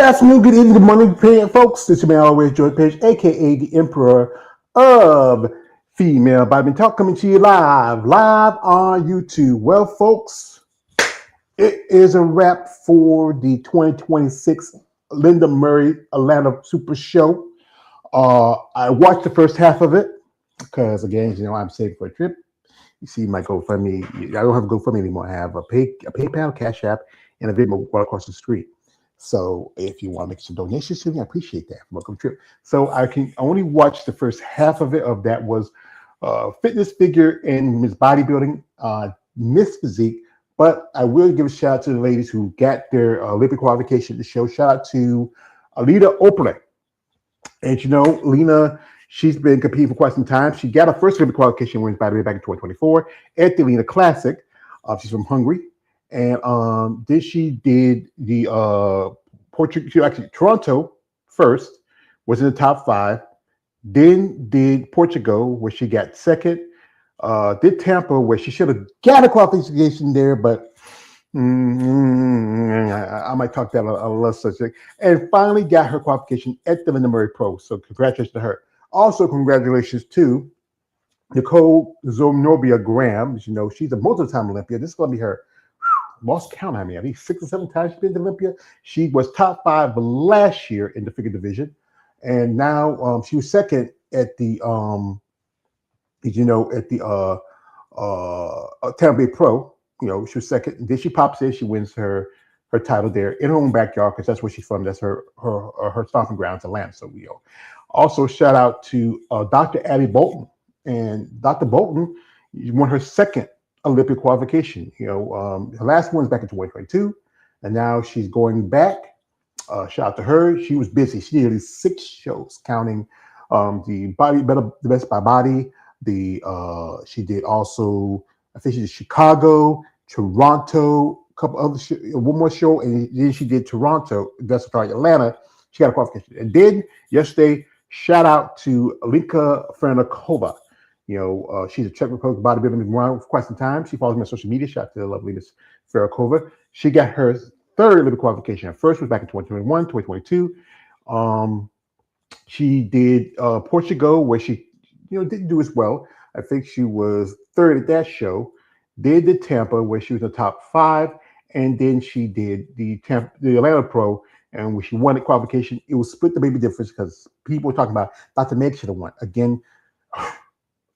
afternoon, good evening, good morning, folks. This is your man always, George Page, aka the Emperor of Female Bodybuilding Talk, coming to you live on YouTube. Well, folks, it is a wrap for the 2026 Linda Murray Atlanta Super Show. I watched the first half of it because, again, I'm saving for a trip. You see my GoFundMe. I don't have a GoFundMe anymore. I have a PayPal, Cash App, and a Venmo right across the street. So if you want to make some donations to me, I appreciate that. Welcome trip. So I can only watch the first half of it. Of that was fitness figure and Miss Bodybuilding, Miss Physique. But I will give a shout out to the ladies who got their Olympic qualification to the show. Shout out to Alita Opole. And Lena, she's been competing for quite some time. She got her first Olympic qualification wins, by the way, back in 2024 at the Lena Classic. She's from Hungary. And then she did the Toronto first, was in the top 5. Then did Portugal, where she got second. Did Tampa, where she should have got a qualification there, but I might talk that a little subject. And finally got her qualification at the Linda Murray Pro. So congratulations to her. Also, congratulations to Nicole Zonobia Graham. She's a multiple-time Olympian. This is going to be her. Lost count, I think 6 or 7 times she's been to Olympia. She was top 5 last year in the figure division, and now she was second at the Tampa Bay Pro. She was second. And then she pops in. She wins her title there in her own backyard because that's where she's from. That's her stomping grounds, Atlanta. So also shout out to Dr. Abby Bolton, and Dr. Bolton won her second Olympic qualification. Her last one was back in 2022, and now she's going back. Shout out to her. She was busy. She did 6 shows, counting the Best by Body. She did also, I think she did Chicago, Toronto, a couple other one more show, and then she did Toronto. That's Atlanta. She got a qualification. And then yesterday, shout out to Alinka Fernikova. She's a Czech Republic bodybuilder, been around for quite some time. She follows me on social media. Shout out to the lovely Miss Fernikova. She got her 3rd Olympic qualification. Her first was back in 2021, 2022. She did Portugal, where she didn't do as well. I think she was 3rd at that show. Did the Tampa, where she was in the top 5, and then she did the Atlanta Pro, and when she won the qualification, it was split the baby difference because people were talking about Dr. Meg should have won. Again,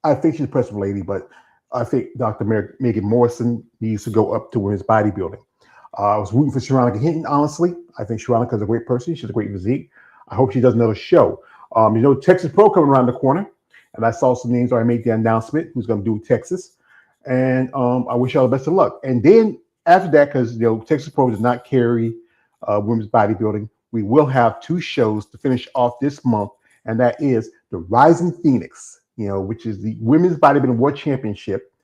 I think she's a impressive lady, but I think Dr. Megan Morrison needs to go up to women's bodybuilding. I was rooting for Sharonica Hinton, honestly. I think Sharonica is a great person. She's a great physique. I hope she does another show. Texas Pro coming around the corner, and I saw some names already made the announcement who's going to do Texas. And I wish y'all the best of luck. And then after that, because Texas Pro does not carry women's bodybuilding, we will have 2 shows to finish off this month, and that is the Rising Phoenix, which is the Women's Bodybuilding World Championship,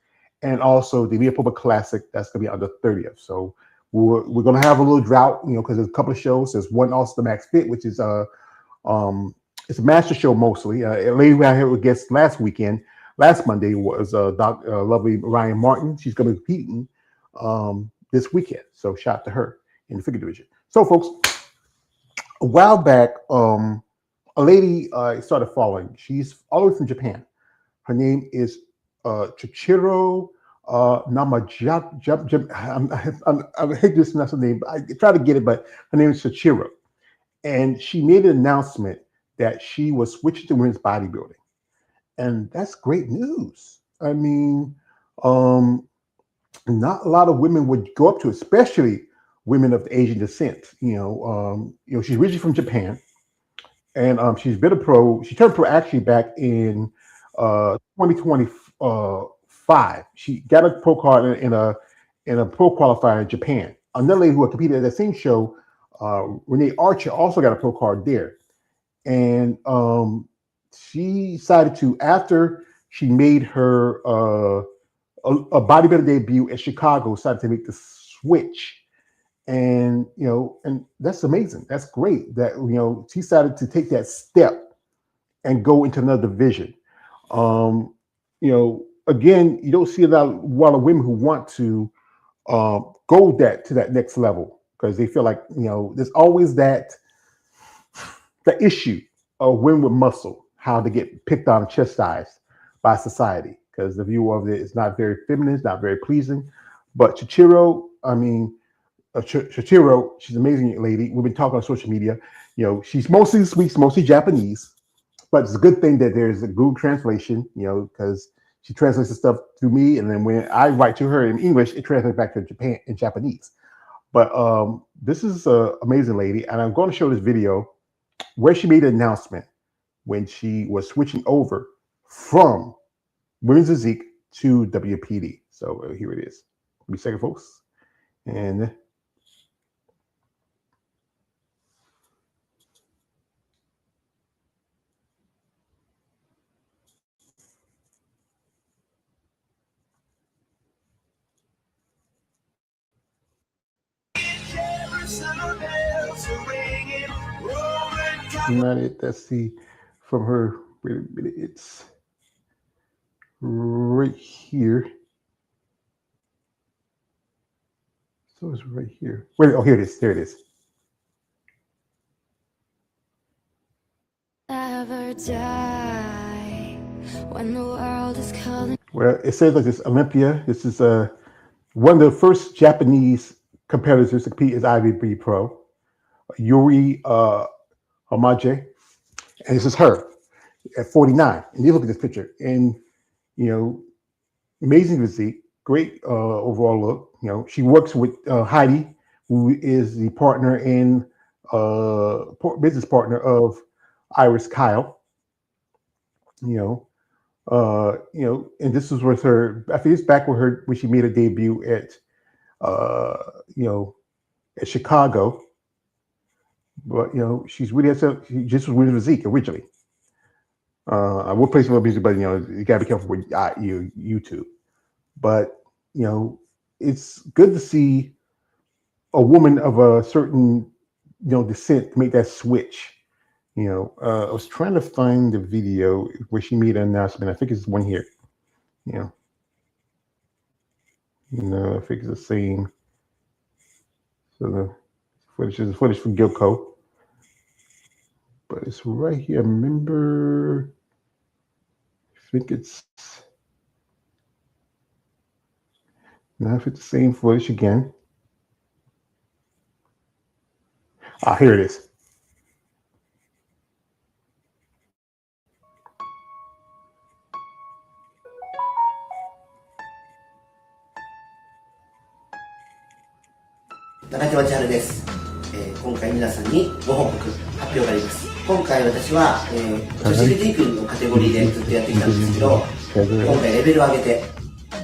and also the Leopold Classic. That's going to be on the 30th. So we're going to have a little drought, because there's a couple of shows. There's one also the Max Fit, which is it's a master show mostly. A lady we had here with guests last Monday was lovely Ryan Martin. She's going to be competing this weekend. So shout out to her in the figure division. So folks, a while back, a lady started following. She's all the way from Japan. Her name is Chichiro Namajap. I hate this not her name, but I try to get it, but her name is Chichiro. And she made an announcement that she was switching to women's bodybuilding. And that's great news. I mean, not a lot of women would go up to, especially women of Asian descent. She's originally from Japan. And she's been a pro. She turned pro actually back in 2025. She got a pro card in a pro qualifier in Japan. Another lady who had competed at that same show, Renee Archer, also got a pro card there. And she decided to, after she made her a bodybuilding debut at Chicago, decided to make the switch. And and that's amazing. That's great that she decided to take that step and go into another division. Again, you don't see a lot of women who want to go to that next level because they feel like there's always that the issue of women with muscle, how they get picked on, chastised by society, because the view of it is not very feminine, it's not very pleasing. But Chichiro, I mean, Chichiro, she's an amazing lady. We've been talking on social media. She's mostly sweet, mostly Japanese, but it's a good thing that there's a Google translation, because she translates the stuff to me, and then when I write to her in English, it translates back to Japan in Japanese. But this is an amazing lady, and I'm going to show this video where she made an announcement when she was switching over from women's physique to WPD. So here it is. Give me a second, folks. And not it. Let's see from her. Wait a minute. It's right here. So it's right here. Wait. Oh, here it is. There it is. Never die when the world is calling. Well, it says like this: Olympia. This is one of the first Japanese competitors to compete is IWB Pro. Yuri Homage, and this is her at 49. And you look at this picture, and amazing physique, great overall look. She works with Heidi, who is the partner and business partner of Iris Kyle. And this was with her. I think it's back with her when she made her debut at at Chicago. But she's really she just was with physique originally. I will play some other music, but you gotta be careful with YouTube. But it's good to see a woman of a certain descent make that switch. I was trying to find the video where she made an announcement. I think it's one here. I think it's the same. So the footage is footage from Gilco. But it's right here. I remember, I think it's, now if it's the same footage again. Here it is.中島千春です。今回皆さんにご報告、発表があります。今回私は、女子フィジークのカテゴリーでずっとやってきたんですけど、今回レベルを上げて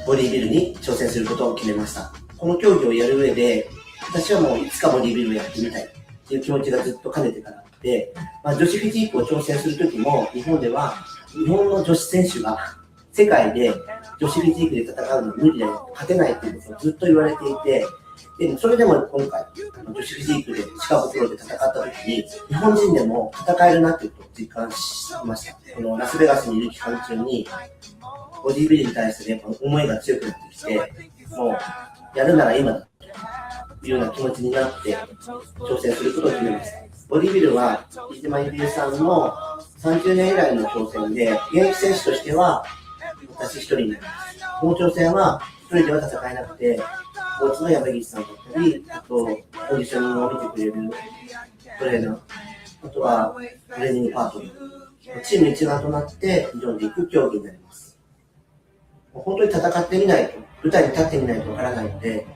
ボディビルに挑戦することを決めました。この競技をやる上で、私はもういつかボディビルをやってみたいっていう気持ちがずっと兼ねてからあって、女子フィジークを挑戦するときも、日本では日本の女子選手が世界で女子フィジークで戦うのは無理だよ、勝てないっていうことをずっと言われていて、でそれでも今回女子フィジークでシカゴプロで戦った時に日本人でも戦えるなっていうことを実感しました。このラスベガスにいる期間中にボディビルに対してやっぱ思いが強くなってきて、もうやるなら今だというような気持ちになって挑戦することを決めました。ボディビルは飯島由美さんの30年以来の挑戦で、現役選手としては私一人になります。この挑戦は一人では戦えなくて、コーチの山岸さんだったり、あとオーディションを見てくれるトレーナー、あとはトレーニングパートナー、チーム一丸となって挑んでいく競技になります。本当に戦ってみないと、舞台に立ってみないとわからないので、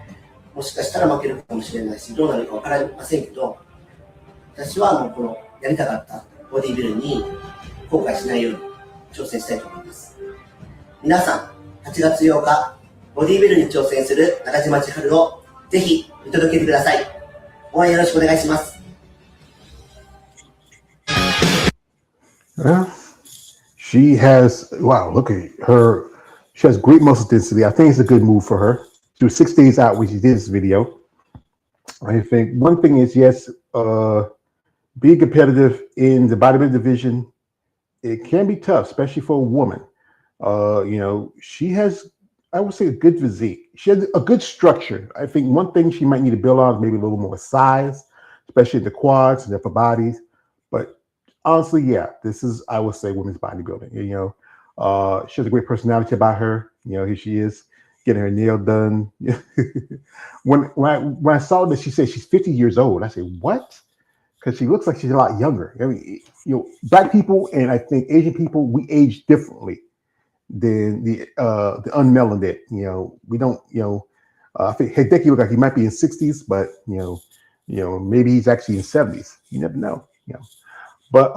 もしかしたら負けるかもしれないし、どうなるかわかりませんけど、私はもうこのやりたかったボディビルに後悔しないように挑戦したいと思います。皆さん、8月8日、ボディビルに挑戦する中島千春をぜひ見届けてください。応援よろしくお願いします。Well, she has, wow, look at her. She has great muscle density. I think it's a good move for her. She was 6 days out when she did this video. I think one thing is, yes, being competitive in the bodybuilding division, it can be tough, especially for a woman. She has, I would say, a good physique. She has a good structure. I think one thing she might need to build on is maybe a little more size, especially in the quads and upper bodies. But honestly, yeah, this is, I would say, women's bodybuilding. She has a great personality about her. Here she is getting her nail done. When I saw that she said she's 50 years old, I said, what? Because she looks like she's a lot younger. I mean, black people and I think Asian people, we age differently than the unmelanated. We don't. I think Hideki look like he might be in 60s, but maybe he's actually in 70s. You never know. But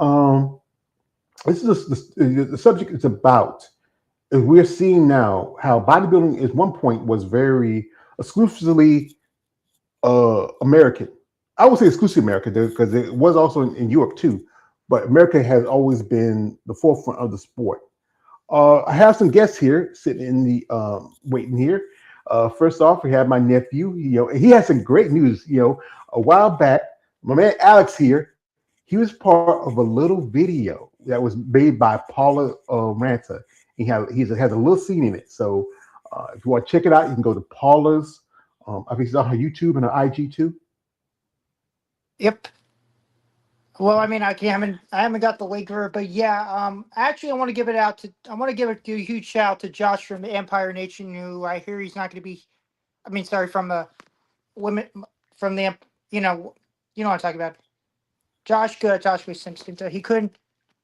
this is just, the subject is about. We're seeing now how bodybuilding at one point was very exclusively American. I would say exclusively American because it was also in Europe too, but America has always been the forefront of the sport. I have some guests here sitting in the waiting here. First off, we have my nephew. He has some great news. A while back, my man Alex here, he was part of a little video that was made by Paula Ranta. Has a little scene in it. So if you want to check it out, you can go to Paula's. I think it's on her YouTube and her IG too. Yep. Well, I mean, I haven't got the link for it, but yeah. Actually, I want to give a huge shout out to Josh from the Empire Nation, who I hear he's not going to be. I mean, sorry, from the women from the you know what I'm talking about. Josh was Simpson.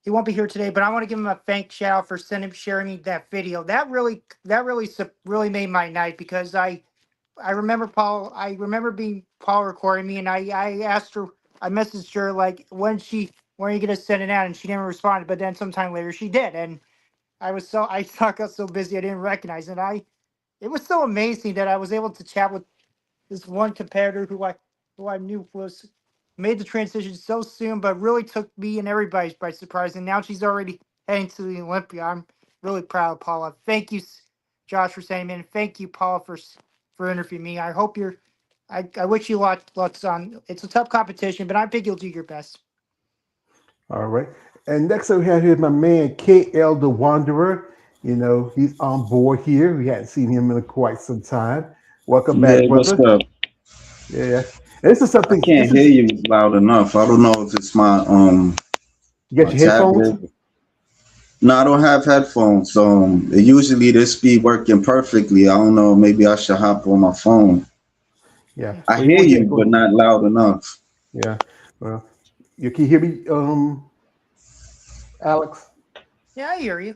He won't be here today, but I want to give him a thank shout out for sharing me that video. That really made my night because I remember Paul. I remember being Paul recording me, and I asked her. I messaged her like when are you gonna send it out, and she never responded. But then sometime later she did, and I got so busy I didn't recognize it. It was so amazing that I was able to chat with this one competitor who I knew was made the transition so soon, but really took me and everybody by surprise. And now she's already heading to the Olympia. I'm really proud of Paula. Thank you, Josh, for saying, man. Thank you, Paula, for interviewing me. I hope you're. I wish you lots on. It's a tough competition, but I think you'll do your best. All right. And next up we have here my man KL the Wanderer. He's on board here. We hadn't seen him in quite some time. Welcome Yeah, back, what's brother. up? Yeah. And this is I something. can't This hear is you loud enough. I don't know if it's my you got my your headphones. tablet. No, I don't have headphones. Usually this be working perfectly. I don't know. Maybe I should hop on my phone. Yeah. I Well, hear yeah. you, but not loud enough. Yeah. Well, you can you hear me, Alex? Yeah, I hear you.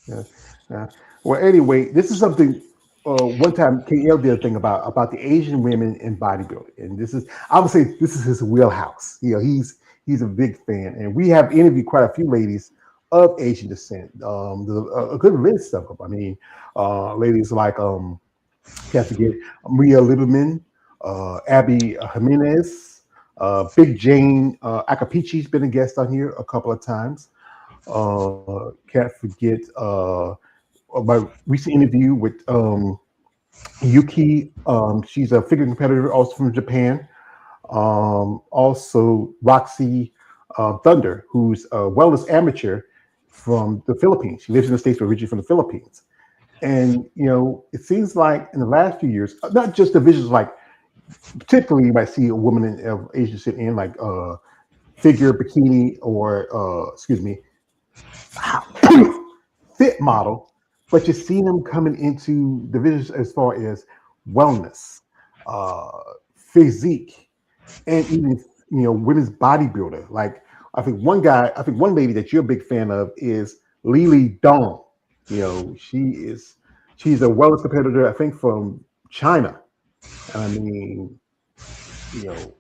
Yeah. Yeah. Well, anyway, this is something. One time, KL did a thing about the Asian women in bodybuilding, and I would say this is his wheelhouse. He's a big fan, and we have interviewed quite a few ladies of Asian descent. There's a good list of them. I mean, ladies like can't forget Maria Lieberman, Abby Jimenez, Big Jane Akapichi's been a guest on here a couple of times. Can't forget my recent interview with Yuki. She's a figure competitor, also from Japan. Also Roxy Thunder, who's a wellness amateur from the Philippines. She lives in the States, but originally from the Philippines. And it seems like in the last few years, not just divisions like typically you might see a woman of Asian descent in like figure bikini or excuse me, fit model, but you see them coming into divisions as far as wellness, uh, physique, and even women's bodybuilder. Like I think one lady that you're a big fan of is Lily Dong. She's a wellness competitor, I think from China. And I mean, you know,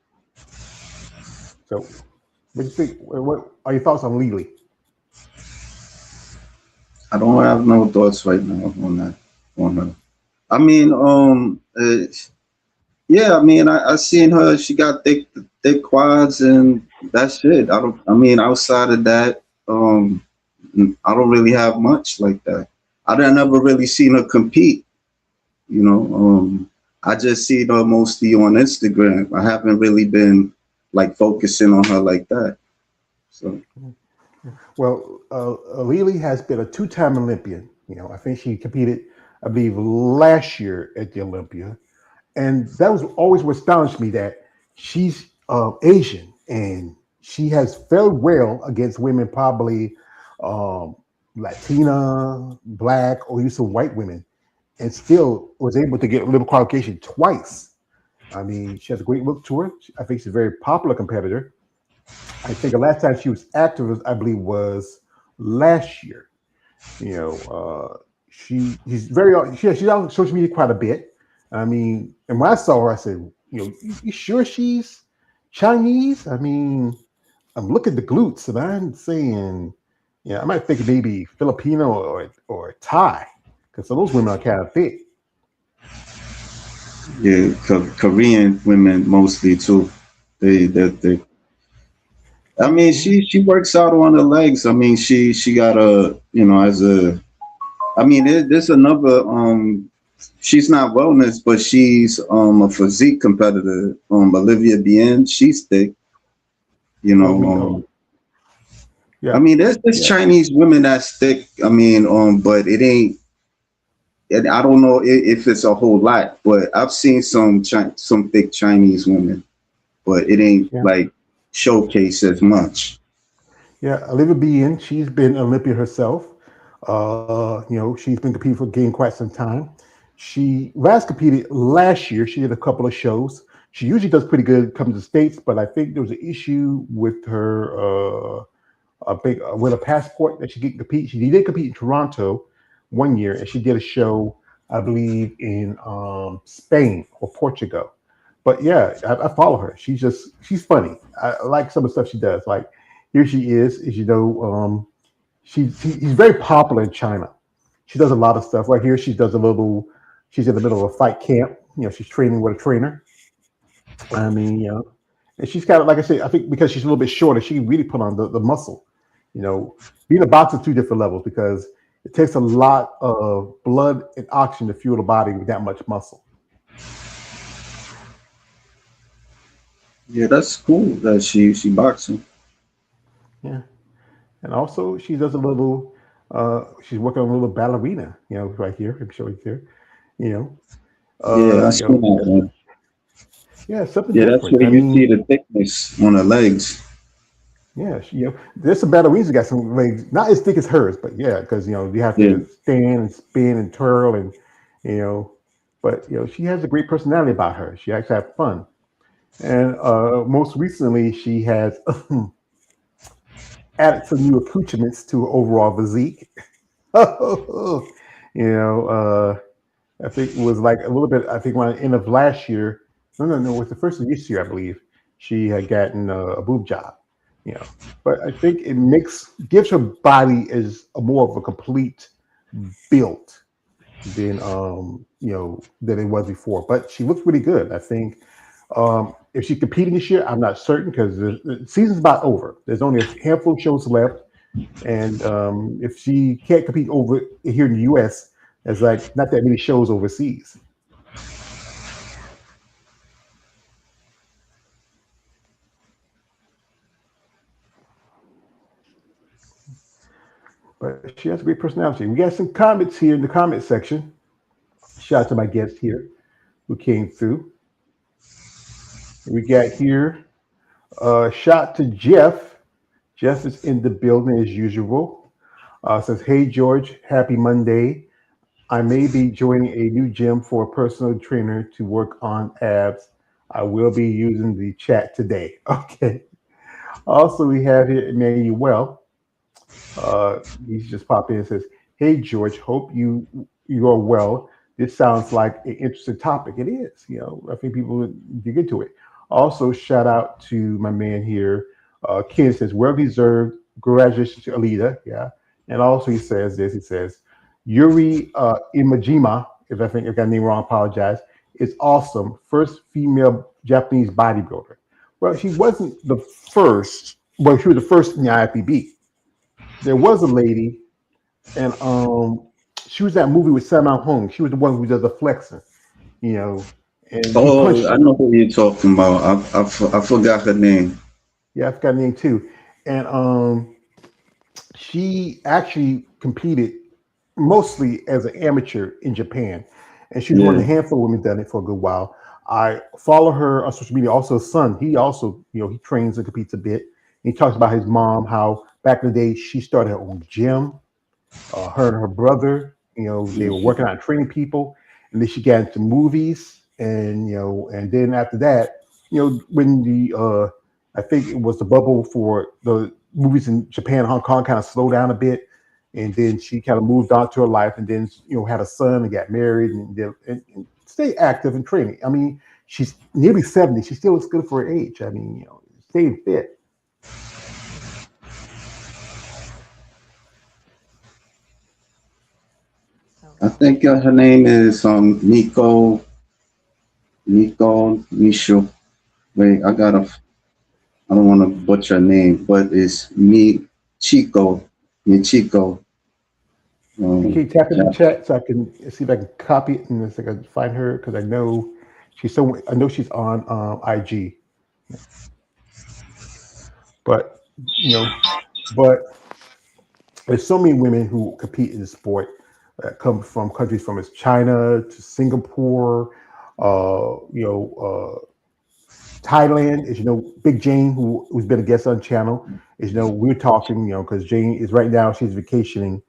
so what do you think? What are your thoughts on Lily? I don't have no thoughts right now on that. On her. I mean, yeah. I mean, I seen her. She got thick quads, and that's it. I don't. I mean, outside of that, I don't really have much like that. I didn't never really seen her compete. You know, I just see her mostly on Instagram. I haven't really been like focusing on her like that. So Well, Lily has been a two-time Olympian. I think she competed, I believe, last year at the Olympia, and that was always what astonished me that she's Asian and she has fared well against women, probably um, Latina, Black, or even some white women, and still was able to get a little qualification twice. I mean, she has a great look to her. I think she's a very popular competitor. I think the last time she was active, I believe, was last year. You know, she's very she's on social media quite a bit. I mean, and when I saw her, I said, you sure she's Chinese? I mean, I'm looking at the glutes, and I'm saying, I might think maybe Filipino or Thai, because those women are kind of thick. Yeah, Korean women mostly too. They. I mean, Mhm. she works out on the legs. I mean, she got a as a. I mean, there's another she's not wellness, but she's a physique competitor. Olivia Bien, she's thick. You Oh, know, we oh I yeah mean, there's yeah Chinese women that's thick. I mean, but it ain't. And I don't know if it's a whole lot, but I've seen some thick Chinese women, but it ain't yeah like showcased as much. yeah. Olivia Bean, she's been Olympia herself. She's been competing for game quite some time. She last competed last year. She did a couple of shows. She usually does pretty good coming to the States, but I think there was an issue with her with a passport that she didn't compete. She did compete in Toronto one year, and she did a show, I believe, in Spain or Portugal. But yeah, I follow her. She's funny. I like some of the stuff she does. Like here she is she's very popular in China. She does a lot of stuff. Right here, she does a little. She's in the middle of a fight camp. She's training with a trainer. I mean, and she's got, like I said, I think because she's a little bit shorter, she can really put on the muscle. You know, being a boxer, two different levels because it takes a lot of blood and oxygen to fuel the body with that much muscle. Yeah, that's cool that she boxing. Yeah, and also she does a little. She's working on a little ballerina. Right here. I'm showing here. You know, Yeah, I seen that that's, one. yeah, something Yeah, that's different. where I you see mean, the thickness on the legs. yeah, there's some ballerinas that got some legs, not as thick as hers, but yeah, because you have Yeah, to stand and spin and twirl and you know, but she has a great personality about her. She actually have fun, and most recently she has added some new accoutrements to her overall physique. you know, I think it was like a little bit. I think when end of last year, no, it was the first of this year, I believe. She had gotten a boob job, you know. But I think it gives her body as a more of a complete build than it was before. But she looks really good. I think if she's competing this year, I'm not certain because the season's about over. There's only a handful of shows left, and if she can't compete over here in the U.S., there's like not that many shows overseas. But she has a great personality. We got some comments here in the comment section. Shout out to my guest here who came through. We got here shout to Jeff. Jeff is in the building as usual. Says, "Hey George, happy Monday. I may be joining a new gym for a personal trainer to work on abs. I will be using the chat today." Okay. Also, we have here Emmanuel. He's just popped in and says, "Hey George, hope you are well. This sounds like an interesting topic. It is. I think people would dig into it." Also, shout out to my man here. Ken says, "Well deserved. Congratulations to Alita." Yeah, and also he says this. He says, "Yuri Imajima, if I think I got the name wrong, apologize. Is awesome. First female Japanese bodybuilder." Well, she wasn't the first. Well, she was the first in the IFBB. There was a lady, and she was that movie with Sammo Hung. She was the one who does the flexing, you know, and he Oh, punched I her. know who you're talking about. I forgot her name. Yeah, I forgot her name too. And she actually competed mostly as an amateur in Japan, and she was one of Yeah, the handful of women done it for a good while. I follow her on social media. Also, son, he also he trains and competes a bit. He talks about his mom, how back in the day she started her own gym. Her and her brother, they were working out training people, and then she got into movies, and and then after that, when the I think it was the bubble for the movies in Japan, Hong Kong kind of slowed down a bit, and then she kind of moved on to her life, and then had a son and got married, and stay active and training. I mean, she's nearly 70. She still looks good for her age. I mean, staying fit. I think her name is Nico Misho. Wait, I don't want to butcher her name, but it's Michiko. Can you tap in the chat so I can see if I can copy it and see if I can find her, because I know she's on IG, but but there's so many women who compete in the sport that come from countries from China to Singapore, Thailand. As Big Jane, who's been a guest on the channel, is we're talking, because Jane is right now, she's vacationing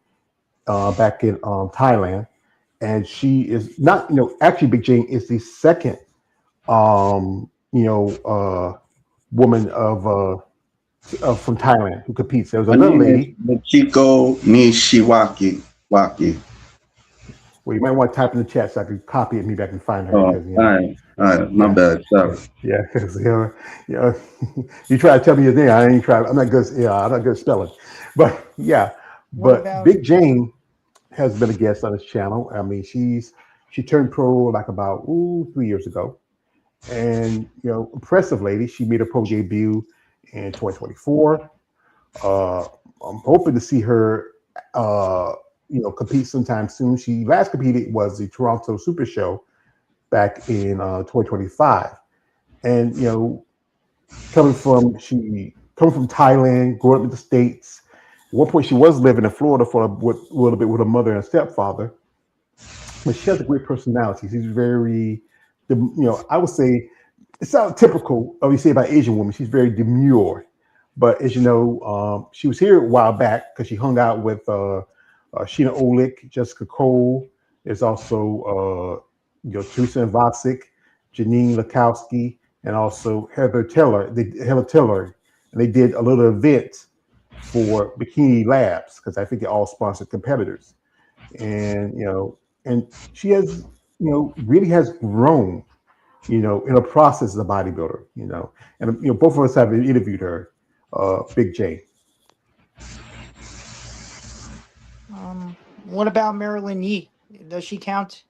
back in Thailand, and she is not, actually Big Jane is the second, woman from Thailand who competes. There was another lady, Michiko Nishiwaki. Well, you might want to type in the chat so I can copy it. Maybe I can find her. Oh, all right, my bad. Sorry. Yeah, because you try to tell me your name. I ain't try. I'm not good. I'm not good at spelling. But yeah, Big Jane has been a guest on this channel. I mean, she turned pro like about 3 years ago, and impressive lady. She made a pro debut in 2024. I'm hoping to see her compete sometime soon. She last competed was the Toronto Super Show back in 2025, and coming from Thailand, growing up in the States. At one point, she was living in Florida for a little bit with her mother and stepfather, but she has a great personality. She's very, I would say it's not typical of you say about Asian women. She's very demure, but as you know, she was here a while back because she hung out with Sheena Olick, Jessica Cole. There's also Teresa Vasic, Janine Lakowski, and also Heather Tiller. And they did a little event for Bikini Labs because I think they all sponsored competitors. And and she has really has grown in a process as a bodybuilder. And both of us have interviewed her, Big J. What about Marilyn Yee? Does she count?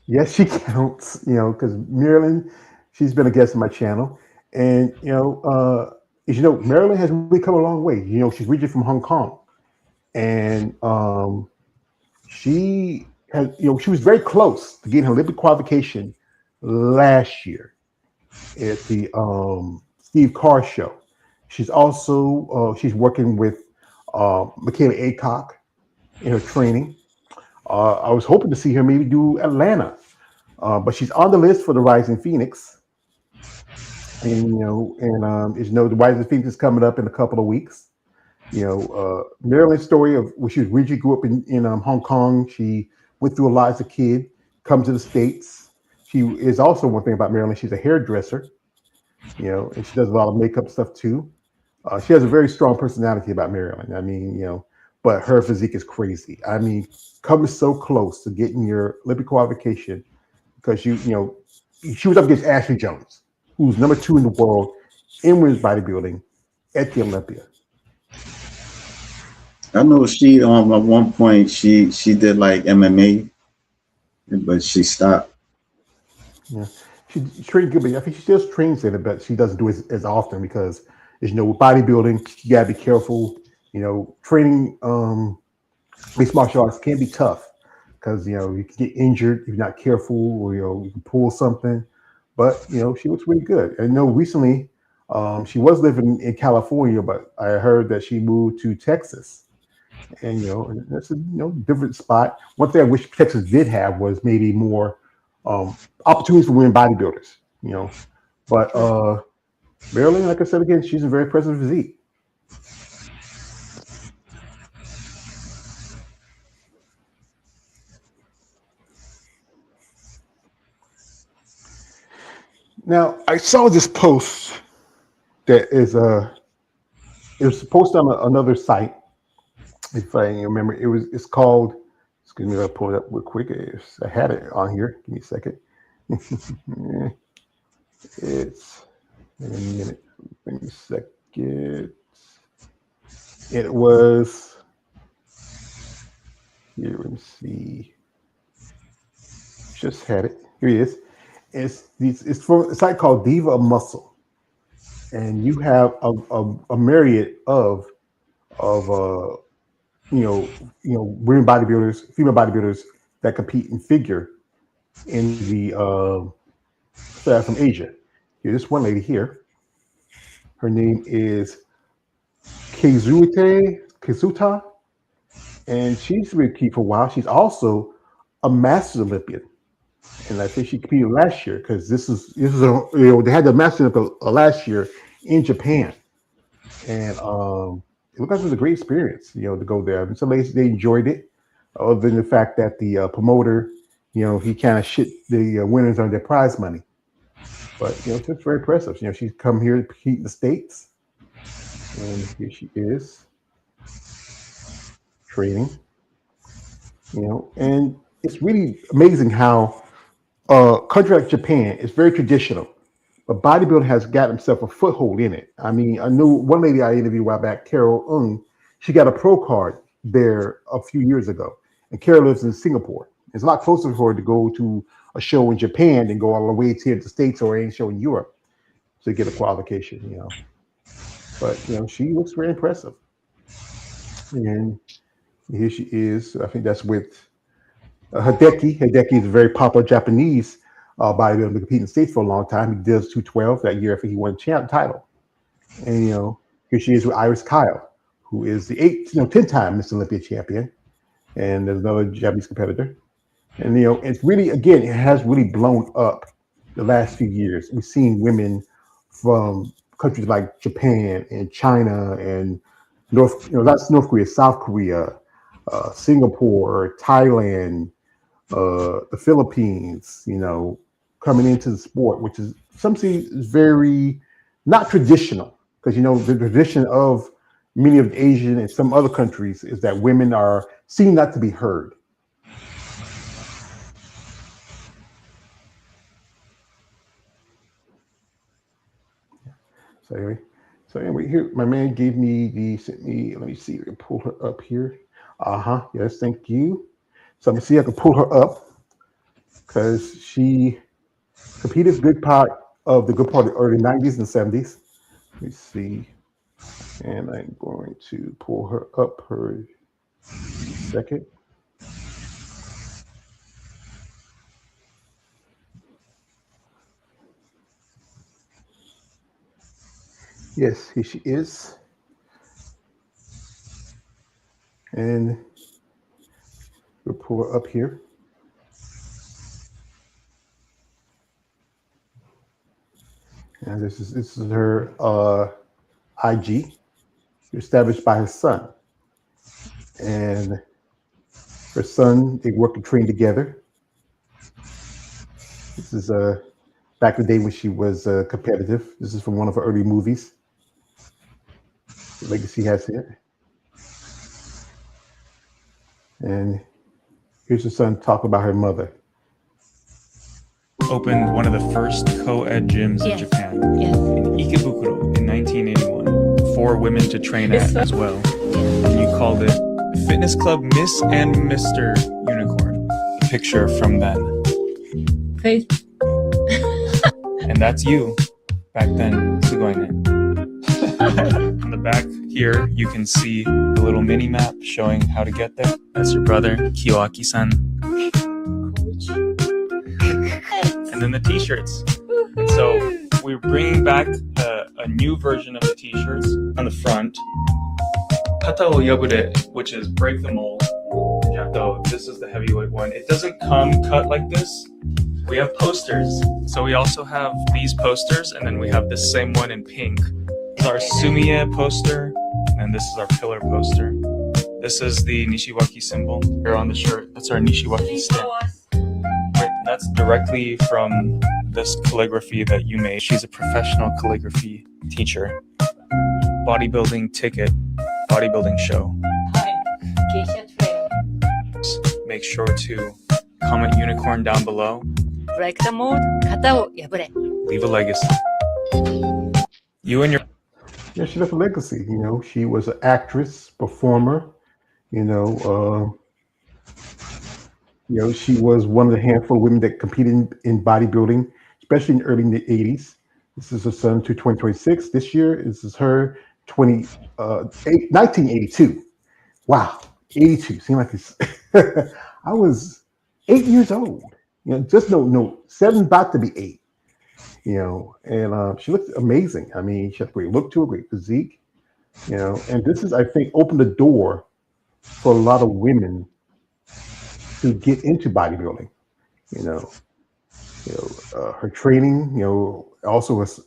Yes, she counts, because Marilyn, she's been a guest on my channel. And, as you know, Marilyn has really come a long way. She's originally from Hong Kong. And she has, she was very close to getting her Olympic qualification last year at the Steve Carr show. She's also, she's working with Michaela Aycock in her training. I was hoping to see her maybe do Atlanta, but she's on the list for the Rising Phoenix. And the Rising Phoenix is coming up in a couple of weeks. Marilyn's story of when she was originally grew up in Hong Kong. She went through a lot as a kid, come to the States. She is also one thing about Marilyn. She's a hairdresser, and she does a lot of makeup stuff too. She has a very strong personality about Marilyn. I mean, but her physique is crazy. I mean, coming so close to getting your Olympic qualification because she was up against Ashley Jones, who's number 2 in the world in women's bodybuilding at the Olympia. I know she at one point she did like MMA, but she stopped. Yeah, she trained good, but I think she still trains in it, but she doesn't do it as often because, as with bodybuilding, you gotta be careful. Training mixed martial arts can be tough because you can get injured if you're not careful, or you can pull something. But she looks really good. I know recently she was living in California, but I heard that she moved to Texas, and that's a different spot. One thing I wish Texas did have was maybe more opportunities for women bodybuilders. But Marilyn, like I said again, she's a very impressive physique. Now, I saw this post that is it was posted on another site. If I remember, it's called. Excuse me, I'll pull it up real quick. I had it on here. Give me a second. It's in a minute. Give me a second. It was here. Let me see. Just had it. Here it is. It's from a site called Diva of Muscle, and you have a myriad of women bodybuilders, female bodybuilders that compete in figure in the from Asia. Here's this one lady here. Her name is Kazuta, and she's been competing for a while. She's also a Masters Olympian, and I think she competed last year because this is they had the Masters Olympic last year in Japan, and it looked like it was a great experience, to go there. And some ladies, they enjoyed it, other than the fact that the promoter, he kind of shit the winners on their prize money. But it's just very impressive. She's come here to compete in the States, and here she is training. And it's really amazing how a country like Japan is very traditional, but bodybuilding has got himself a foothold in it. I mean, I knew one lady I interviewed a while back, Carol Ung. She got a pro card there a few years ago, and Carol lives in Singapore. It's a lot closer for her to go to a show in Japan than go all the way to the States or any show in Europe to get a qualification. But she looks very impressive, and here she is. I think that's with Hideki. Hideki is a very popular Japanese bodybuilder, competing in the States for a long time. He does 212 that year. I think he won the title. And here she is with Iris Kyle, who is the 10-time Miss Olympia champion, and there's another Japanese competitor. And it's really, again, it has really blown up the last few years. We've seen women from countries like Japan and China and that's North Korea, South Korea, Singapore, Thailand, the Philippines, coming into the sport, which is something is very not traditional, because the tradition of many of the Asian and some other countries is that women are seen not to be heard. So anyway, here my man sent me. Let me see. We can pull her up here. Yes, thank you. So I'm gonna see if I can pull her up, because she competed a good part of the early 90s and 70s. Let me see. And I'm going to pull her up her second. Yes, here she is. And we'll pull her up here. And this is her IG, established by her son. And her son, they work and train together. This is back in the day when she was competitive. This is from one of her early movies. The legacy has here. And here's her son talking about her mother. Opened one of the first co-ed gyms in Japan in Ikebukuro in 1981 for women to train at as well. And you called it Fitness Club Miss and Mr. Unicorn. A picture from then. Face. And that's you back then. Sugoine. On the back here, you can see the little mini map showing how to get there. That's your brother, Kiyoaki-san. And then the t-shirts. And so we're bringing back a new version of the t-shirts on the front. Kata o yabure, which is break the mold. So this is the heavyweight one. It doesn't come cut like this. We have posters. So we also have these posters, and then we have this same one in pink. This is our Sumiye poster, and this is our pillar poster. This is the Nishiwaki symbol here on the shirt. That's our Nishiwaki stamp. That's directly from this calligraphy that you made. She's a professional calligraphy teacher. Bodybuilding ticket, bodybuilding show. Make sure to comment unicorn down below. Leave a legacy. You and your... Yeah, she left a legacy. You know, she was an actress, performer. You know, she was one of the handful of women that competed in bodybuilding, especially in the early 80s. This is her son to 2026. This year, this is her 1982. Wow, 82. Seemed like it's. I was 8 years old. You know, just no, 7 about to be 8. You know, and she looked amazing. I mean, she had a great look to her, great physique. You know, and this is, I think, opened the door for a lot of women to get into bodybuilding. You know, her training. You know, also was,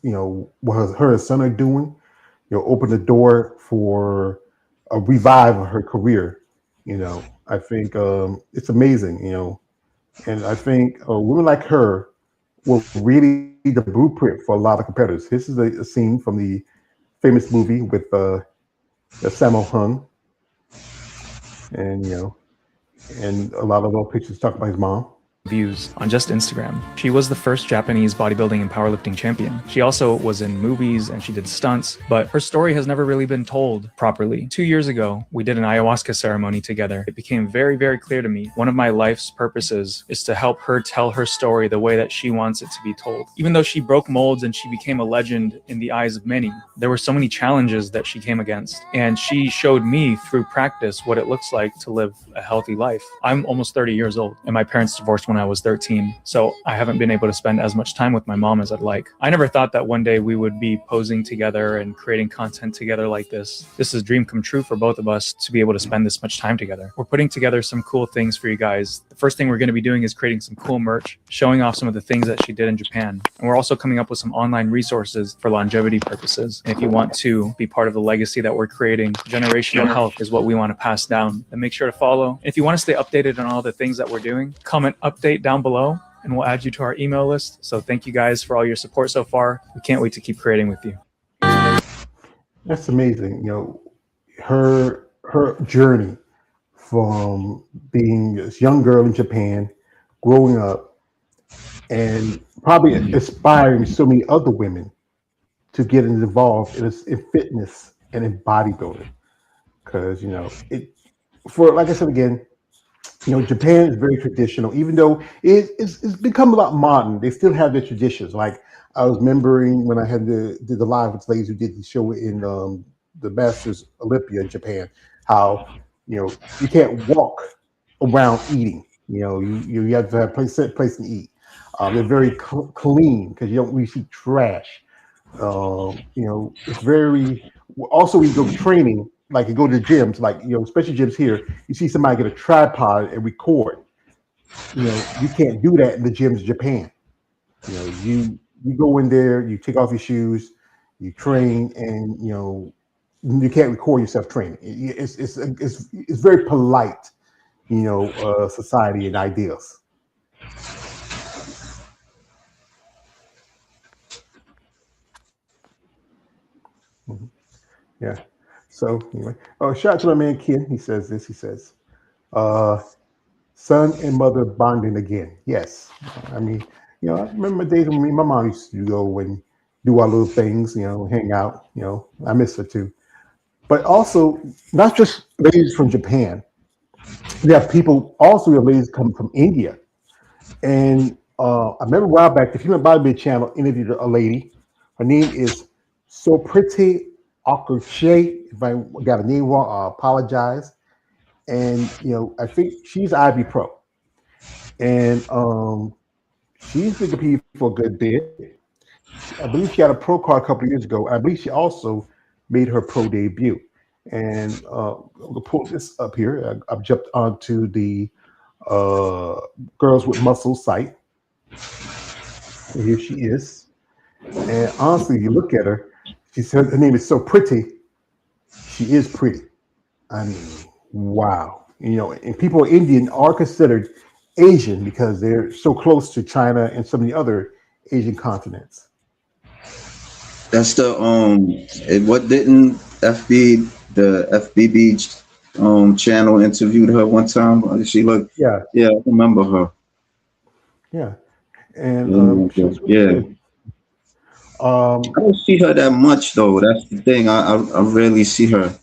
what her and son are doing. You know, opened the door for a revive of her career. You know, I think it's amazing. You know, and I think women like her will really be the blueprint for a lot of competitors. This is a scene from the famous movie with Sammo Hung, and and a lot of those pictures talk about his mom. Views on just Instagram. She was the first Japanese bodybuilding and powerlifting champion. She also was in movies and she did stunts, but her story has never really been told properly. 2 years ago, we did an ayahuasca ceremony together. It became very, very clear to me. One of my life's purposes is to help her tell her story the way that she wants it to be told. Even though she broke molds and she became a legend in the eyes of many, there were so many challenges that she came against. And she showed me through practice what it looks like to live a healthy life. I'm almost 30 years old and my parents divorced when I was 13, so I haven't been able to spend as much time with my mom as I'd like. I never thought that one day we would be posing together and creating content together like this. This is a dream come true for both of us to be able to spend this much time together. We're putting together some cool things for you guys. The first thing we're going to be doing is creating some cool merch, showing off some of the things that she did in Japan. And we're also coming up with some online resources for longevity purposes. And if you want to be part of the legacy that we're creating, generational health is what we want to pass down. And make sure to follow. If you want to stay updated on all the things that we're doing, comment update down below and we'll add you to our email list. So thank you guys for all your support so far. We can't wait to keep creating with you. That's amazing. You know, her journey from being this young girl in Japan, growing up, and probably inspiring so many other women to get involved in fitness and in bodybuilding. Because, like I said again, Japan is very traditional, even though it's become a lot modern. They still have their traditions. Like I was remembering when I did the live with ladies who did the show in the Masters Olympia in Japan, how you can't walk around eating. You have to have set place to eat. They're very clean because you don't really see trash. It's very. Also, when you go training, like you go to the gyms, like especially gyms here, you see somebody get a tripod and record. You can't do that in the gyms in Japan. You go in there, you take off your shoes, you train, and you can't record yourself training. It's very polite, society and ideals. Mm-hmm. Yeah. So anyway, shout out to my man Ken. He says this. He says, "Son and mother bonding again." Yes. I mean, I remember days when me and my mom used to go and do our little things. Hang out. I miss her too. But also, not just ladies from Japan. We have people also. We have ladies coming from India, and I remember a while back the Female Bodybuilding Channel interviewed a lady. Her name is So Pretty Akurche. If I got a name wrong, I apologize. And I think she's IB Pro, and she's been competing for a good bit. I believe she had a pro card a couple of years ago. I believe she also made her pro debut. And I'm gonna pull this up here. I've jumped onto the Girls with Muscle site, And here she is. And honestly, you look at her, she said her name is so pretty. She is pretty. I mean, wow. And people in Indian are considered Asian because they're so close to China and some of the other Asian continents. That's the what didn't the FBB channel interviewed her one time? She looked, Yeah, yeah, I remember her. yeah. And she Yeah, looks really yeah. good. Um, I don't see her that much though. That's the thing. I rarely see her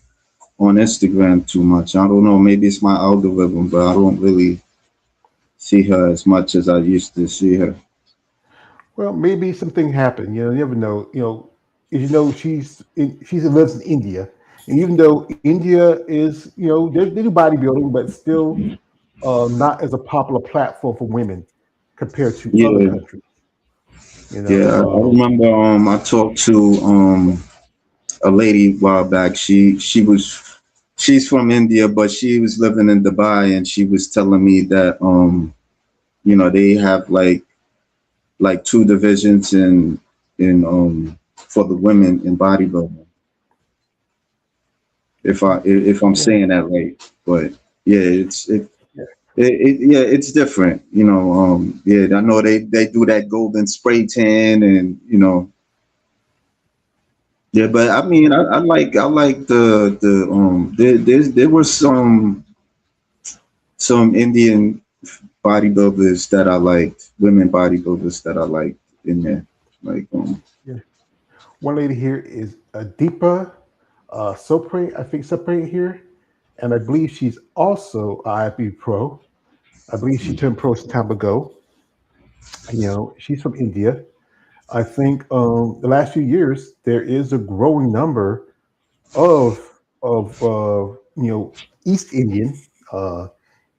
on Instagram too much. I don't know. Maybe it's my algorithm, but I don't really see her as much as I used to see her. well, maybe something happened. You never know. She lives in India, and even though India is, they do bodybuilding, but still not as a popular platform for women compared to other Yeah, countries. You know, yeah. I remember I talked to a lady a while back. She's from India, but she was living in Dubai, and she was telling me that they have like two divisions in for the women in bodybuilding. If I'm yeah, saying that right, but yeah, yeah, yeah, it's different. Yeah, I know they do that golden spray tan, and yeah, but I mean, I like there was some Indian bodybuilders that I liked, women bodybuilders that I liked in there. Like yeah. One lady here is Deepa Sopre, I think Sopre here, and I believe she's also a IFB pro. I believe she turned pro some time ago. She's from India. I think the last few years there is a growing number of East Indian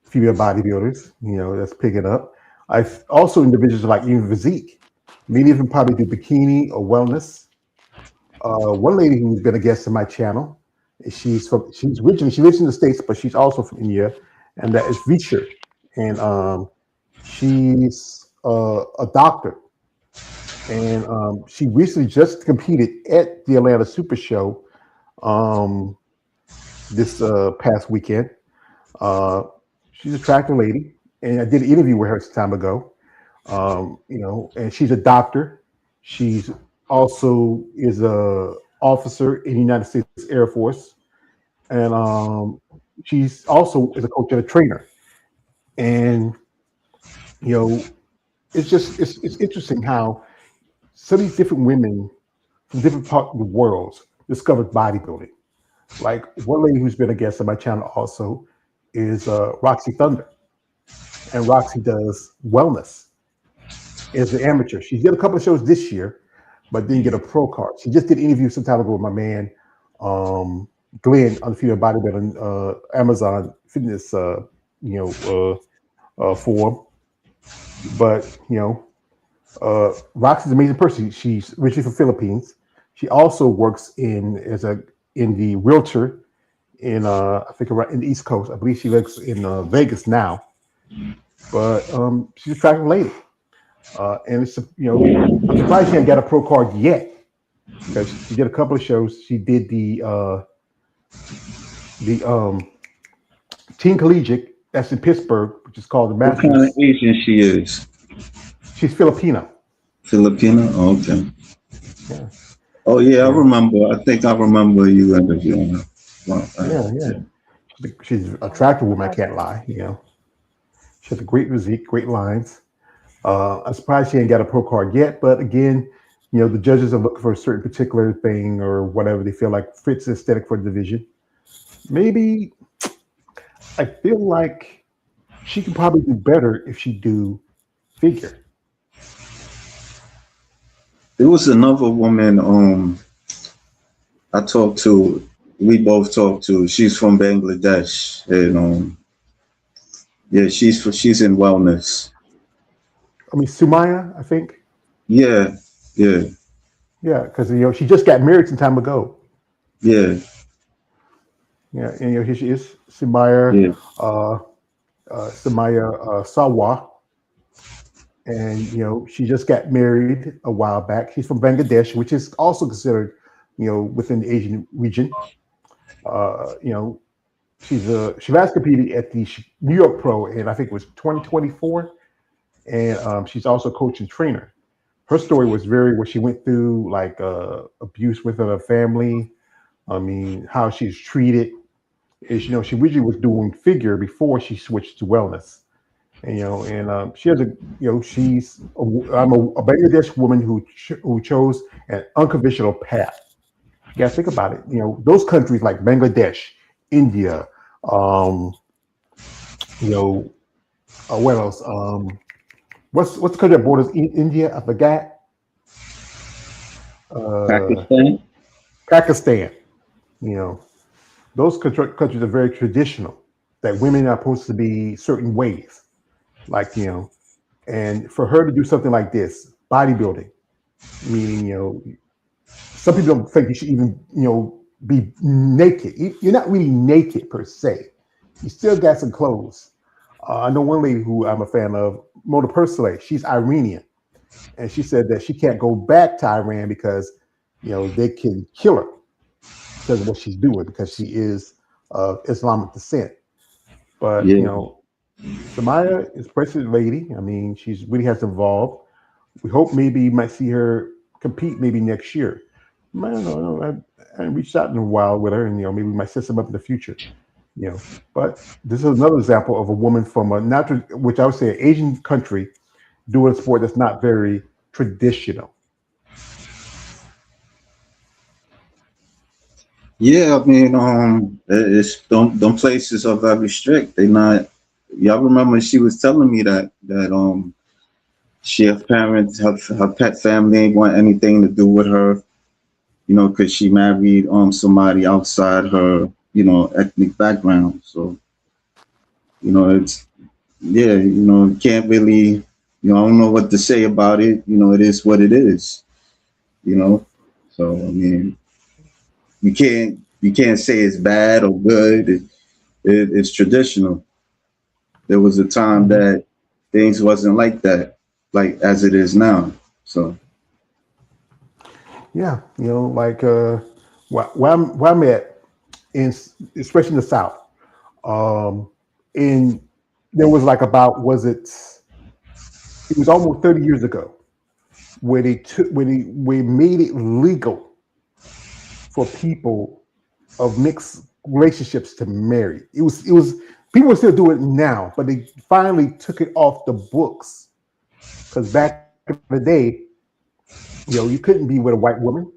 female bodybuilders. That's picking up. I also individuals like even physique, maybe even probably do bikini or wellness. One lady who's been a guest on my channel, she's originally she lives in the States, but she's also from India, and that is Visher, and she's a doctor, and she recently just competed at the Atlanta Super Show um, this past weekend. Uh, she's a attractive lady, and I did an interview with her some time ago. And she's a doctor. She's also is a officer in the United States Air Force, and she's also is a coach and a trainer. And you know, it's interesting how some of these different women from different parts of the world discovered bodybuilding. Like one lady who's been a guest on my channel also is Roxy Thunder, and Roxy does wellness as an amateur. She did a couple of shows this year, but didn't get a pro card. She just did an interview some time ago with my man um, Glenn on the Female Bodybuilding Amazon Fitness, forum. But Roxy's an amazing person. She's originally from Philippines. She also works in the realtor in I think around in the East Coast. I believe she lives in Vegas now. But she's a attractive lady, and I'm surprised she hasn't got a pro card yet because she did a couple of shows. She did the Teen Collegiate that's in Pittsburgh, which is called the what kind of Masters. Asian she is? She's Filipino. Filipino? Oh, okay. Yeah, Oh yeah, I yeah, remember. I think I remember you interviewing her. Wow. yeah. She's an attractive woman. I can't lie. She has a great physique, great lines. I'm surprised she ain't got a pro card yet, but again, the judges are looking for a certain particular thing or whatever they feel like fits the aesthetic for the division. Maybe I feel like she could probably do better if she do figure. There was another woman I talked to. We both talked to. She's from Bangladesh, and yeah, she's in wellness. I mean, Sumaya, I think. Yeah, yeah, Yeah, because she just got married some time ago. yeah, Yeah, and here she is, Sumaya, yeah. Sawa. and she just got married a while back. She's from Bangladesh, which is also considered within the Asian region. You know, she last competed at the New York Pro, and I think it was 2024, and she's also a coach and trainer. Her story was very where she went through like abuse within her family. I mean, how she's treated is she originally was doing figure before she switched to wellness. And, she has a I'm a Bangladesh woman who chose an unconventional path. Yeah, think about it. Those countries like Bangladesh, India, um, you know, what else? What's the country that borders India? I forgot. Uh, Pakistan. Pakistan. You know, those countries are very traditional. That women are supposed to be certain ways, like and for her to do something like this, bodybuilding, meaning some people don't think you should even be naked. You're not really naked per se. You still got some clothes. I know one lady who I'm a fan of, Mona Persile. She's Iranian, and she said that she can't go back to Iran because they can kill her because of what she's doing because she is of Islamic descent. But Yeah. Samaya is a precious lady. I mean, she's really has evolved. We hope maybe you might see her compete maybe next year. I don't know. I haven't reached out in a while with her, and maybe we might set some up in the future. You know, but this is another example of a woman from a natural, which I would say, an Asian country doing a sport that's not very traditional. Yeah, I mean, it's them places are very strict. They not. Y'all remember she was telling me that she her parents her pet family ain't want anything to do with her, because she married somebody outside her ethnic background. So it's yeah, you can't really I don't know what to say about it. It is what it is. You know, so I mean, you can't say it's bad or good. It's traditional. There was a time Mhm. that things wasn't like that, like as it is now. So Yeah, like where I'm at, in especially in the South, um, in there was like about was it was almost 30 years ago where they took when they we made it legal for people of mixed relationships to marry. It was people still do it now, but they finally took it off the books because back in the day, you couldn't be with a white woman,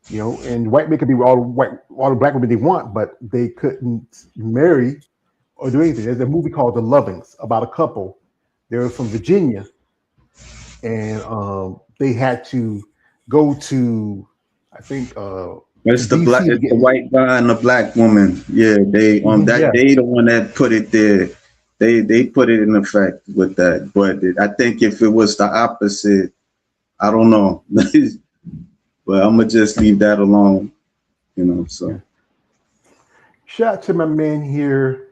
and white men could be with all the black women they want, but they couldn't marry or do anything. There's a movie called The Lovings about a couple. They were from Virginia, and they had to go to, I think, it's the black, DC to it's get. the white guy and the black woman. Yeah, they Mhm, that yeah, they the one that put it there. They put it in effect with that. But I think if it was the opposite, I don't know. But I'm gonna just leave that alone. yeah. So Shout out to my man here,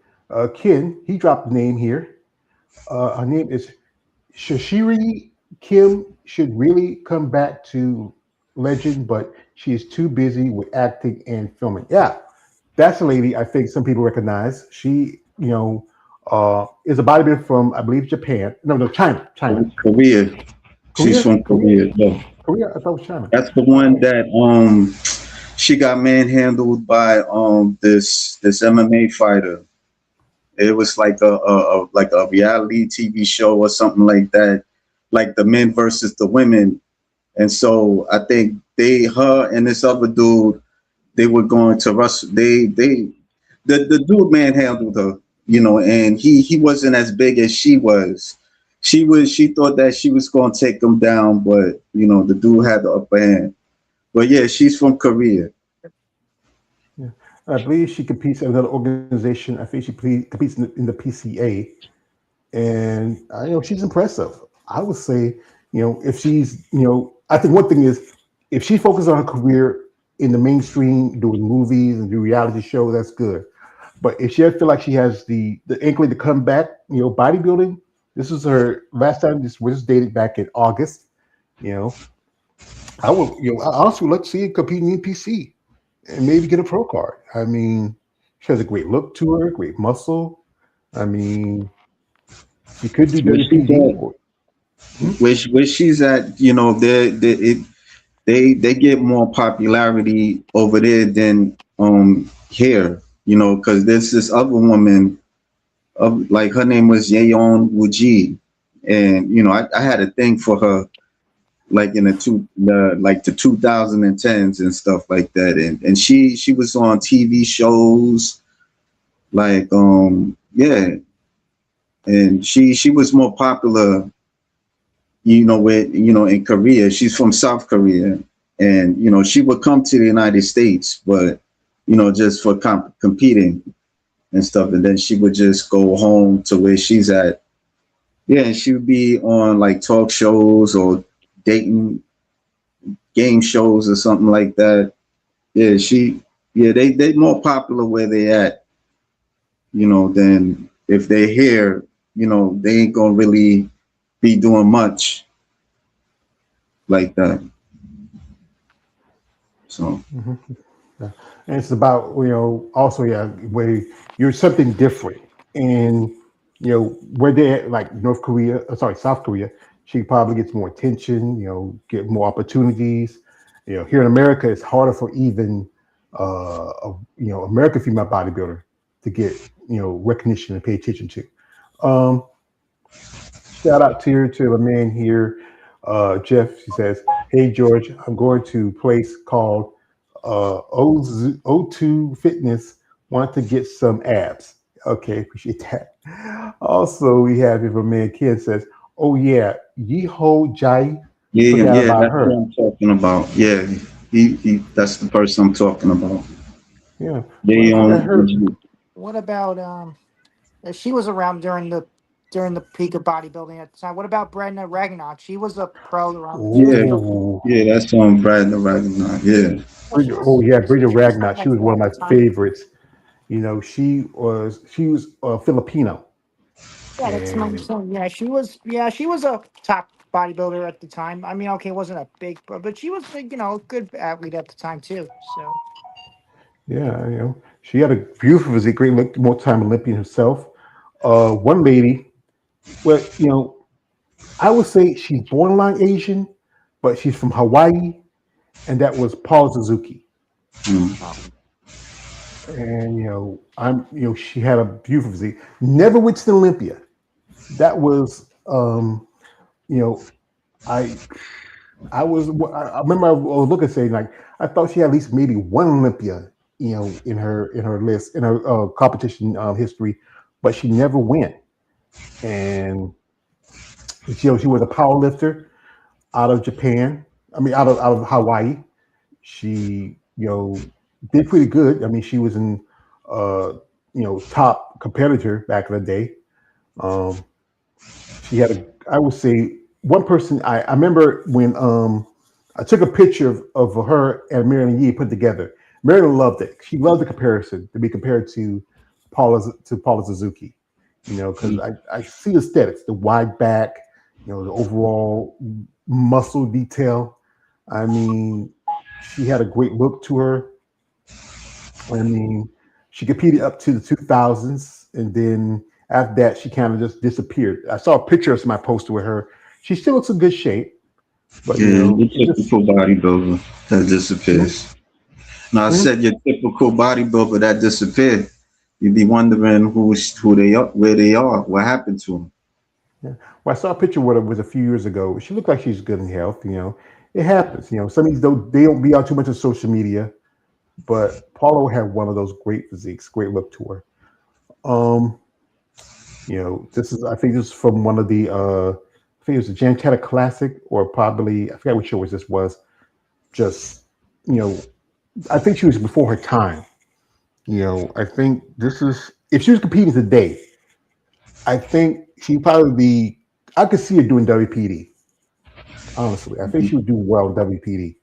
Ken. He dropped the name here. Her name is Shashiri Kim. Should really come back to Legend, but she is too busy with acting and filming. Yeah, that's a lady I think some people recognize. She, is a bodybuilder from I believe Japan. No, no, China, Korea, she's Korea, from Korea, Korea. Yeah. Korea. I thought it was China. That's the one Oh, that she got manhandled by this MMA fighter. It was like a reality TV show or something like that, like the men versus the women. And so I think her and this other dude, they were going to wrestle. The dude manhandled her, and he wasn't as big as she was. She thought that she was going to take him down, but the dude had the upper hand. But yeah, she's from Korea. yeah. I believe she competes in another organization. I think she competes in the PCA, and she's impressive. I would say, if she's, I think one thing is if she focuses on her career in the mainstream, doing movies and do reality shows, that's good. But if she feel like she has the inkling to come back, bodybuilding, This was her last time. This was dated back in August. You know, I would, I also would like to see her compete in NPC and maybe get a pro card. I mean, she has a great look to her, great muscle. I mean, she could do Where she's WPD. at, where she's at, they get more popularity over there than here, because there's this other woman of like her name was Yeon Wooji, and I had a thing for her like in the 2010s and stuff like that, and she was on TV shows like yeah, and she was more popular, with in Korea. She's from South Korea, and she would come to the United States, but just for competing and stuff, and then she would just go home to where she's at. Yeah, and she would be on like talk shows or dating game shows or something like that. Yeah, they more popular where they at, than if they're here, they ain't gonna really be doing much like that. So Mhm. Yeah. And it's about also where you're something different, and where they at, like North Korea, sorry, South Korea, she probably gets more attention, get more opportunities. Here in America, it's harder for even American female bodybuilder to get recognition and pay attention to. Um, Shout out to a man here, Jeff. He says, "Hey George, I'm going to a place called O2 Fitness. Want to get some abs? Okay, appreciate that. Also, we have if a man Ken says, "Oh yeah, Yeho Jai, yeah, forgot yeah, about that's what her." I'm talking about. Yeah, he that's the person I'm talking about. Yeah, well, I They forgot on. her. What about she was around during the peak of bodybuilding at the time. What about Brenda Ragnarok? She was a pro around. She was Yeah, still Oh, yeah, that's on Brad the Ragnarok. Yeah, she Oh was yeah, Bridget she was kind Ragnar. of She like was one that of at my the time. favorites. She was Filipino, Yeah, that's my and son. Yeah, she was a top bodybuilder at the time. I mean, okay, wasn't a big, but she was a good athlete at the time too. So yeah, she had a beautiful physique, great multi-time Olympian herself. One lady, well, I would say she's borderline Asian, but she's from Hawaii, and that was Paul Suzuki. mm. um, And she had a beautiful physique. Never went to the Olympia. That was, you know, I I remember I was looking saying like I thought she had at least maybe one Olympia, in her list in her competition history, but she never went. And she was a power lifter out of Japan. I mean, out of Hawaii. She did pretty good. I mean, she was in uh, top competitor back in the day. Um, she had I would say one person I remember when I took a picture of her and Marilyn Yee put together. Marilyn loved it. She loved the comparison to be compared to Paula Suzuki. Because I see aesthetics, the wide back, the overall muscle detail. I mean, she had a great look to her. I mean, she competed up to the 2000s, and then after that, she kind of just disappeared. I saw a picture of my poster with her. She still looks in good shape, but Yeah, your it just typical bodybuilder that disappears. Now I Mhm. said your typical bodybuilder that disappeared. You'd be wondering who they are, where they are, what happened to them. Yeah. Well, I saw a picture with her was a few years ago. She looked like she's good in health. It happens. Some of these they don't be out too much on social media, but Paulo had one of those great physiques, great look to her. Um, this is I think this is from one of the I think it was a Jankata Classic or probably I forgot which show this was. Just you know, I think she was before her time. I think this is if she was competing today, I think she'd probably be. I could see her doing WPD. Honestly, I think she would do well in WPD.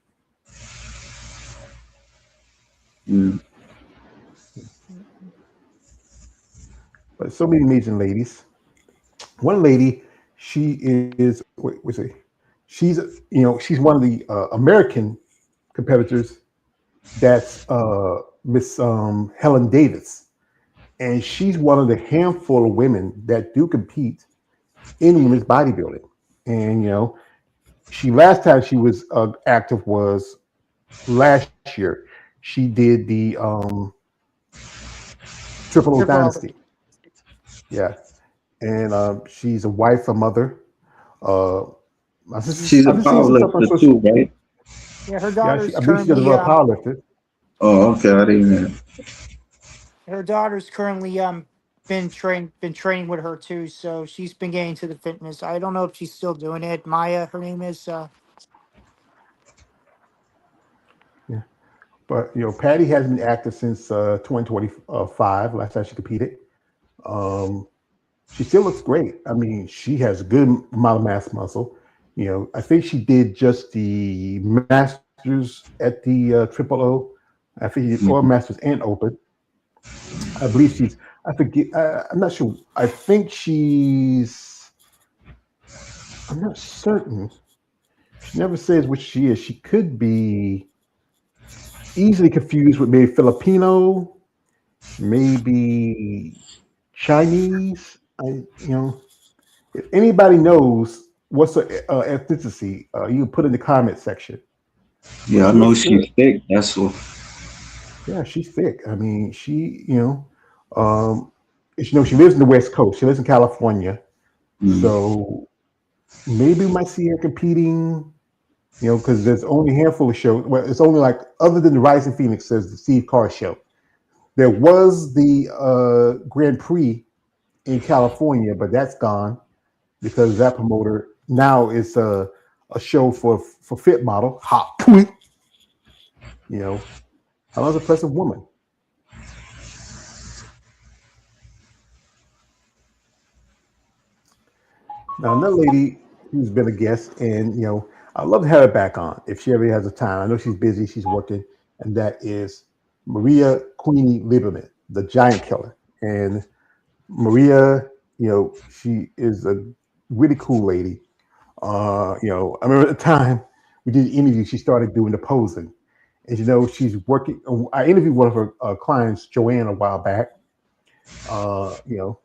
Yeah. But so many amazing ladies. One lady, she is wait, what's it? She's she's one of the American competitors. That's Miss Helen Davis, and she's one of the handful of women that do compete in women's bodybuilding. And she last time she was active was last year. She did the Triple O Triple O. Dynasty. Yeah, and she's a wife, a mother. Uh, She's a I've just seen power some stuff on lifter social. too, right? Yeah, Yeah, I believe she does a lot of power lifting. Oh, okay. I didn't. her daughter's currently been training with her too, so she's been getting to the fitness. I don't know if she's still doing it. Maya, her name is. Yeah, but Patty has been active since 2025. Last time she competed. Um, she still looks great. I mean, she has a good amount of mass muscle. I think she did just the Masters at the Triple O. I think she did all Mhm. Masters and Open. I believe she's. I forget. I'm not sure. I think she's. I'm not certain. She never says which she is. She could be easily confused with maybe Filipino, maybe Chinese. If anybody knows what's her ethnicity, you can put in the comment section. But Yeah, I she know looks good. she's thick. That's all. Yeah, she's thick. I mean, um, she lives in the West Coast. She lives in California, Mm. so maybe we might see her competing. Because there's only a handful of shows. Well, it's only like other than the Rising Phoenix, there's the Steve Carr show. There was the Grand Prix in California, but that's gone because that promoter now is a show for fit model. Hot point. You know, Helen's a impressive woman. Now another lady who's been a guest, and I'd love to have her back on if she ever has the time. I know she's busy, she's working, and that is Maria Queenie Lieberman, the Giant Killer. And Maria, she is a really cool lady. I remember at the time we did the interview, she started doing the posing. And she's working. I interviewed one of her clients, Joanne, a while back. Uh, you know,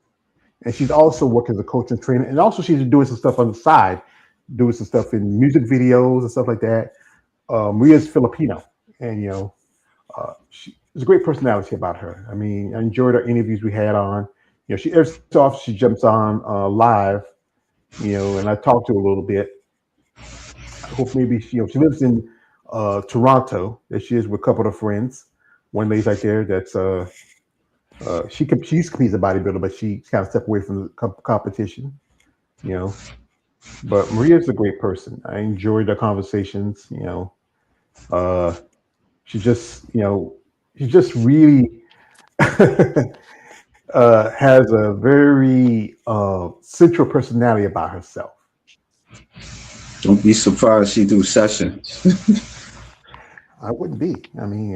and she's also working as a coach and trainer, and also she's doing some stuff on the side, doing some stuff in music videos and stuff like that. Maria's Filipino, and there's a great personality about her. I mean, I enjoyed our interviews we had on. She every so often she jumps on live, and I talked to her a little bit. I hope maybe she lives in Toronto. That she is with a couple of friends. One lady's right there. That's she's competes a bodybuilder, but she kind of stepped away from the competition. You know, but Maria's a great person. I enjoyed the conversations. Uh, she just she just really has a very central personality about herself. Don't be surprised she do sessions. I wouldn't be. I mean,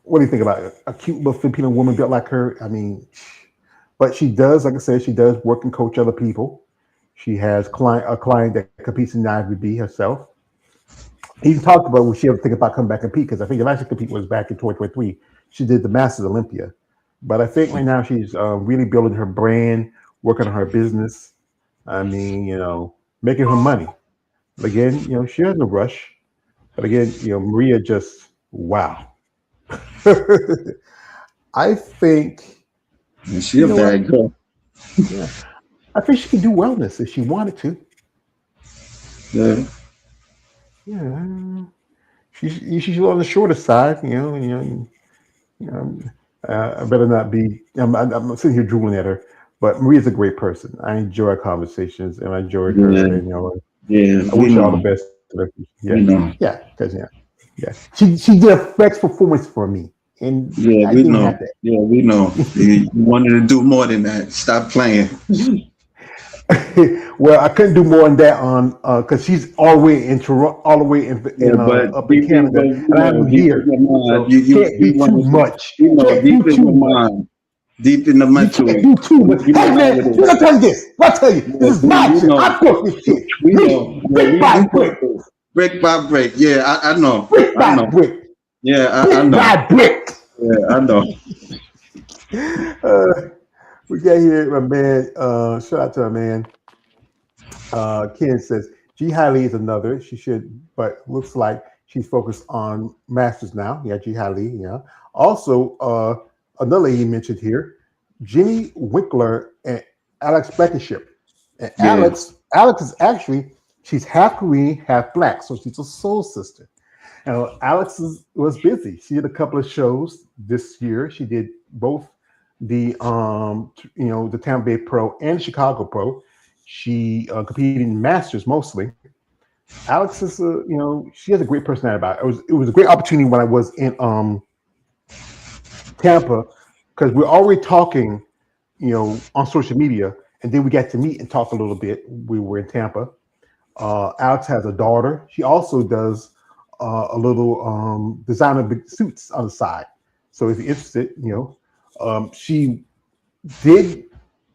what do you think about it? A cute little Filipino woman built like her? I mean, but she does, like I said, she does work and coach other people. She has a client that competes in the IVB herself. He talked about when she ever think about coming back and compete, because I think the last compete was back in 2023. She did the Masters Olympia, but I think right now she's really building her brand, working on her business. I mean, making her money. But again, she has no rush. But again, Maria just wow. I think And she a what? bad girl. Yeah, I think she could do wellness if she wanted to. Yeah. Yeah, she's on the shorter side. You know, I better not be. I'm sitting here drooling at her, but Maria's a great person. I enjoy our conversations, and I enjoyed her. Yeah. And Yeah. I We wish her all the know. best. Yeah, We know. yeah, because yeah. She did a flex performance for me, and Yeah, I we didn't have know. Yeah, we know. You wanted to do more than that. Stop playing. that. Well, I couldn't do more than that on because she's all the way in Toronto, all the way Yeah, but up in deep in, but Canada, and I am deep in here, your mind, so can't you be too wanted to, much. you know, Can't be deep in too your much. mind, Deep in the mental. You too, but hey man, you gotta tell you this. I'll tell you, this is my shit. I built this shit. Brick by brick. Brick by brick. Yeah, I know. Brick by brick. Yeah, I know. By brick. Yeah, I know. We got here, my man. Shout out to our man. Ken says G Hailey is another. She should, but looks like she's focused on masters now. Yeah, G Hailey. Yeah. Also, another lady mentioned here, Jimmy Winkler and Alex Blankenship. And Alex is actually, she's half Korean, half black, so she's a soul sister. And Alex was busy. She did a couple of shows this year. She did both the the Tampa Bay Pro and Chicago Pro. She competed in masters mostly. Alex is she has a great personality about it. It was a great opportunity when I was in Tampa, because we're already talking, on social media, and then we got to meet and talk a little bit. We were in Tampa. Alex has a daughter. She also does a little designer big suits on the side. So if you're interested, she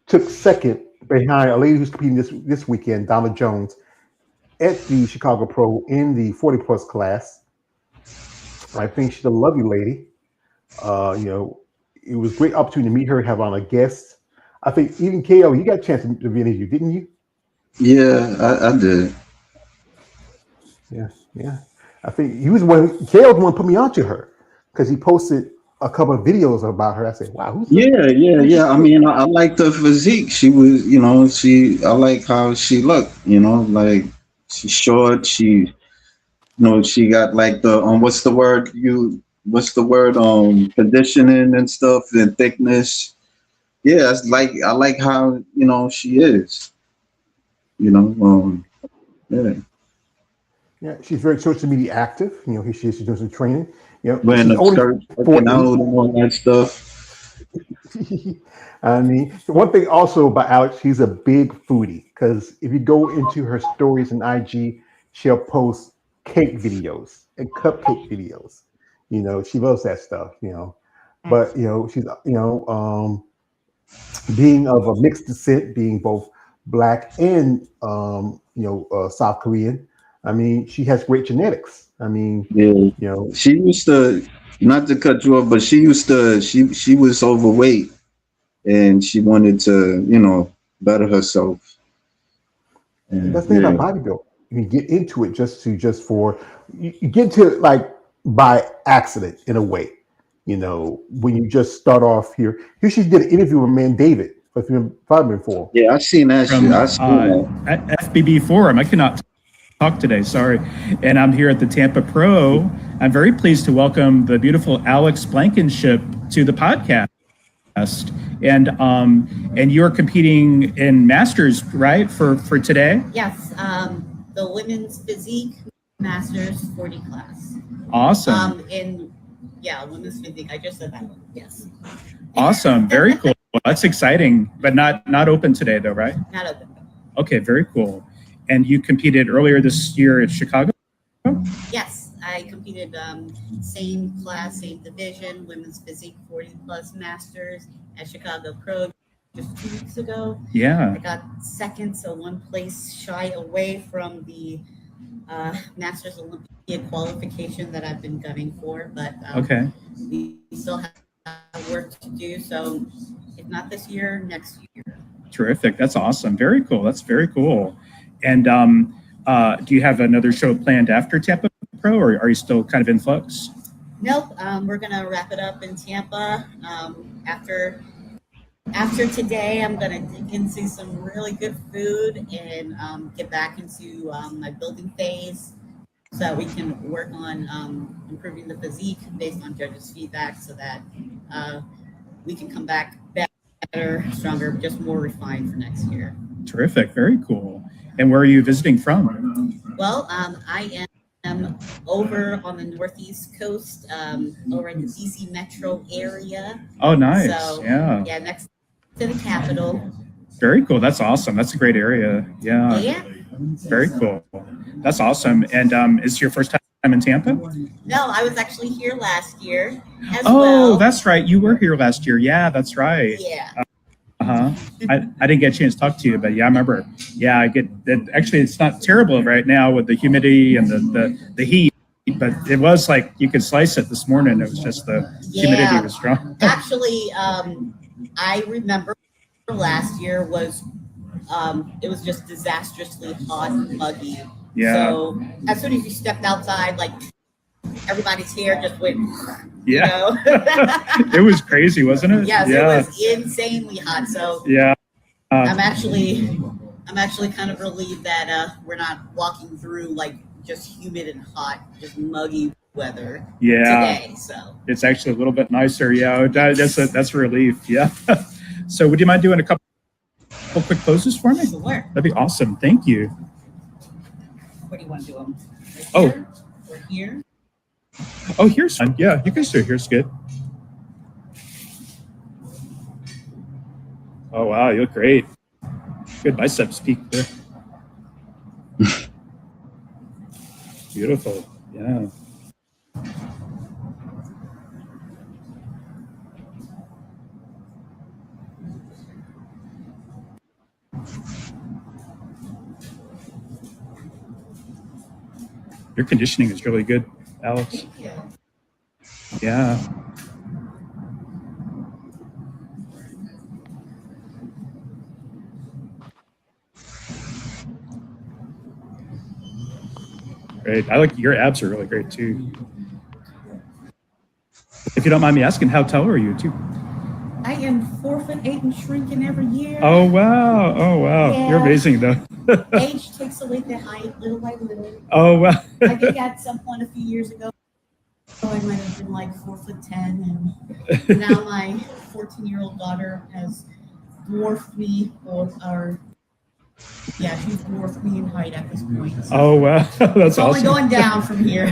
took second behind a lady who's competing this weekend, Donna Jones, at the Chicago Pro in the 40 plus class. I think she's a lovely lady. It was a great opportunity to meet her, have on a guest. I think even KO, you got a chance to be interviewed, didn't you? Yeah, I did. Yeah. I think KO was the one who put me onto her, because he posted a couple of videos about her. I said, wow, who's Yeah. I mean, I liked her physique. She was, I like how she looked, like she's short. She got like the, what's the word? Conditioning and stuff and thickness. Yeah, it's like, I like how, she is, yeah. Yeah, she's very social media active. Here she is, she's doing some training. Wearing the skirt, working out and all that stuff. I mean, one thing also about Alex, she's a big foodie, because if you go into her stories in IG, she'll post cake videos and cupcake videos. She loves that stuff, But she's being of a mixed descent, being both black and South Korean. I mean, she has great genetics. I mean, she used to, not to cut you off, but she was overweight, and she wanted to, better herself. And that's the thing about bodybuilding. You get into it you get into it like by accident in a way. When you just start off here. Here she did an interview with man David for. Yeah, I've seen that shit. I seen that. At FBB Forum. I cannot talk today, sorry. And I'm here at the Tampa Pro. I'm very pleased to welcome the beautiful Alex Blankenship to the podcast. And you're competing in Masters, right, for today? Yes, the women's physique Masters 40 class. Awesome. Women's physique. I just said that one. Yes. Awesome. Very cool. That's exciting, but not open today though, right? Not open. Okay, very cool. And you competed earlier this year at Chicago? Yes, I competed same class, same division, women's physique 40 plus Masters at Chicago Pro just 2 weeks ago. Yeah. I got second, so one place shy away from the Masters Olympia qualification that I've been gunning for, but okay, we still have work to do. So if not this year, next year. Terrific. That's awesome. Very cool. That's very cool. And do you have another show planned after Tampa Pro, or are you still kind of in flux? Nope. We're gonna wrap it up in Tampa. After today, I'm gonna dig into some really good food and get back into my building phase, so that we can work on improving the physique based on judges' feedback, so that we can come back better, stronger, just more refined for next year. Terrific. Very cool. And where are you visiting from? Well, I am over on the Northeast coast, over in the DC metro area. Oh, nice. So, yeah, next to the capital. Very cool. That's awesome. That's a great area. Yeah. Yeah. Very cool. That's awesome. And is your first time in Tampa? No, I was actually here last year as Oh, well. that's right. You were here last year. Yeah, that's right. Yeah. Uh-huh. I didn't get a chance to talk to you, but yeah, I remember. Yeah, I get that. Actually, it's not terrible right now with the humidity and the heat, but it was like you could slice it this morning. It was just the humidity was strong. Actually, I remember last year was it was just disastrously hot and muggy. Yeah. So as soon as you stepped outside, like everybody's hair just went. Yeah. It was crazy, wasn't it? Yes, yeah. It was insanely hot. So yeah. I'm actually kind of relieved that we're not walking through like just humid and hot, just muggy weather today. So it's actually a little bit nicer. Yeah, that's a relief. Yeah. So would you mind doing a couple quick poses for me? Sure. That'd be awesome. Thank you. Where do you want to do them? Right here or here? Oh, here's fun. Yeah, you can do it. Here's good. Oh, wow. You look great. Good biceps peak there. Beautiful. Yeah. Your conditioning is really good, Alex. Yeah. Great. I like your abs are really great too. If you don't mind me asking, how tall are you too? I am 4'8" and shrinking every year. Oh wow! Oh wow! Yeah. You're amazing though. Age takes away the height little by little. Oh wow! I think at some point a few years ago, I might have been like 4'10", and now my 14-year-old daughter has dwarfed me, she's dwarfed me in height at this point. So oh wow, that's it's awesome. Only going down from here.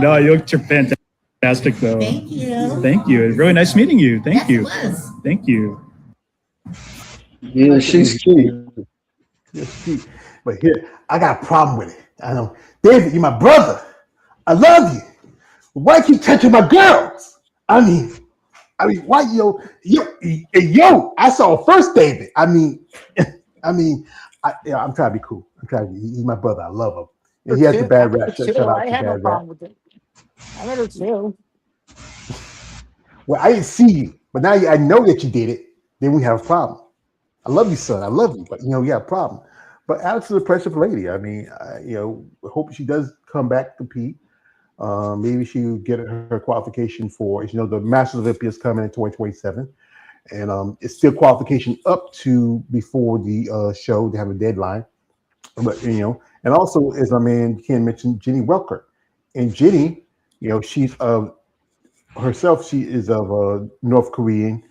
No, you look fantastic though. Thank you. Thank you. Really nice meeting you. Thank you. It was. Thank you. Yeah, she's cute. Yes, cute. But here, I got a problem with it. I know, David, you're my brother. I love you. Why keep touching my girls? I mean, why yo? I saw first David. I'm trying to be cool. He's my brother. I love him. And he has the bad rap. Shout out I to had no bad problem rap. with it. I met her too. Well, I didn't see you, but now I know that you did it. Then we have a problem. I love you, son. I love you, but you have a problem. But Alex is a precious lady. I mean, hope she does come back to compete. Maybe she'll get her qualification for, the Masters Olympia is coming in 2027. And it's still qualification up to before the show. They have a deadline. But, and also, as my man Ken mentioned, Jenny Welker. And Jenny, she's herself, she is of North Korean.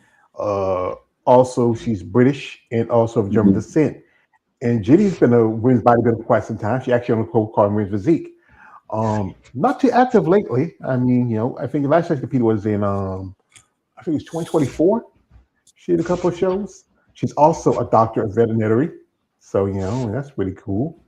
Also, she's British and also of German descent. And Jenny's been a women's bodybuilder for quite some time. She actually on a co called Women's Physique. Not too active lately. I mean, I think the last time she competed was in I think it was 2024. She did a couple of shows. She's also a doctor of veterinary. So, that's pretty cool.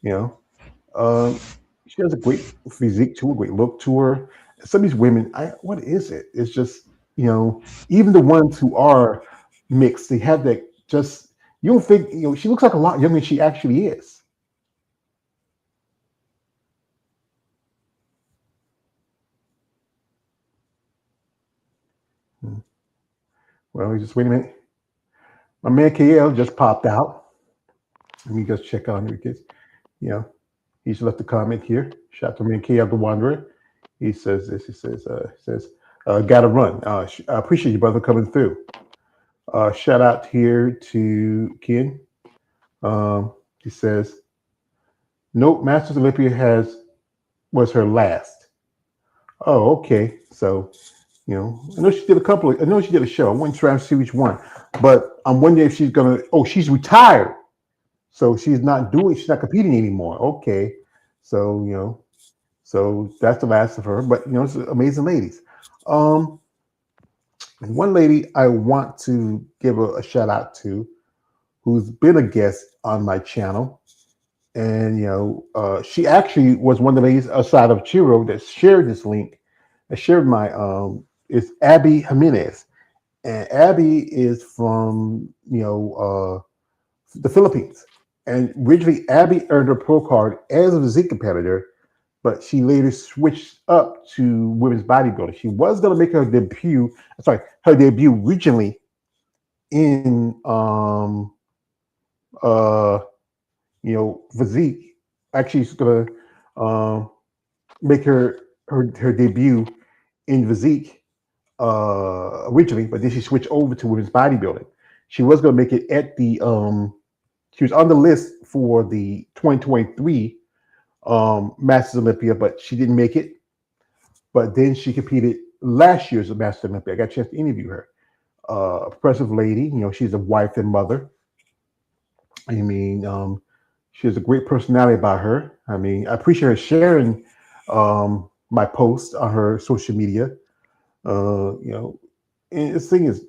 She has a great physique to her, great look to her. Some of these women, what is it? It's just, even the ones who are mixed, they have that just, you don't think, she looks like a lot younger than she actually is. Well, just wait a minute. My man KL just popped out. Let me just check on him because, he's left a comment here. Shout out to me and KL the Wanderer. He says this. He says, gotta run. I appreciate you, brother, coming through. Shout out here to Ken. He says, nope, Masters Olympia was her last. Oh, okay. So, I know she did a show. I wasn't trying to see which one, but I'm wondering if she's retired. So she's not competing anymore. Okay. So, so that's the last of her, but it's amazing ladies. And one lady I want to give a shout out to, who's been a guest on my channel, And she actually was one of the ladies outside of Chiro that shared this link. I shared my it's Abby Jimenez, and Abby is from the Philippines. And originally, Abby earned her pro card as a physique competitor, but she later switched up to women's bodybuilding. She was going to make her debut regionally in uh physique. Actually, she's going to make her debut in physique originally, but then she switched over to women's bodybuilding. She was going to make it at the she was on the list for the 2023 Masters Olympia, but she didn't make it. But then she competed last year's Masters Olympia. I got a chance to interview her. A impressive lady. She's a wife and mother. I mean, she has a great personality about her. I mean, I appreciate her sharing my posts on her social media. And the thing is,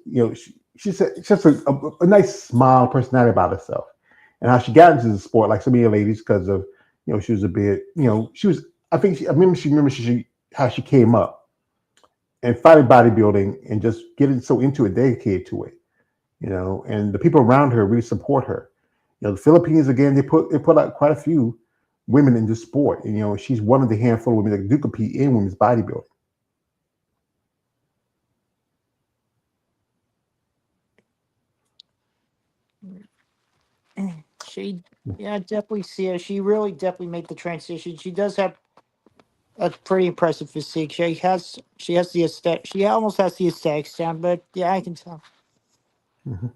she's just a nice smile personality about herself, and how she got into the sport, like so many ladies, because of she was a bit, she was. I think I remember how she came up and fighting bodybuilding and just getting so into it, dedicated to it, and the people around her really support her. The Philippines again, they put out quite a few women in this sport, and she's one of the handful of women that do compete in women's bodybuilding. I definitely see her. She really definitely made the transition. She does have a pretty impressive physique. She has the aesthetic. She almost has the aesthetics down, but yeah, I can tell. Mm-hmm.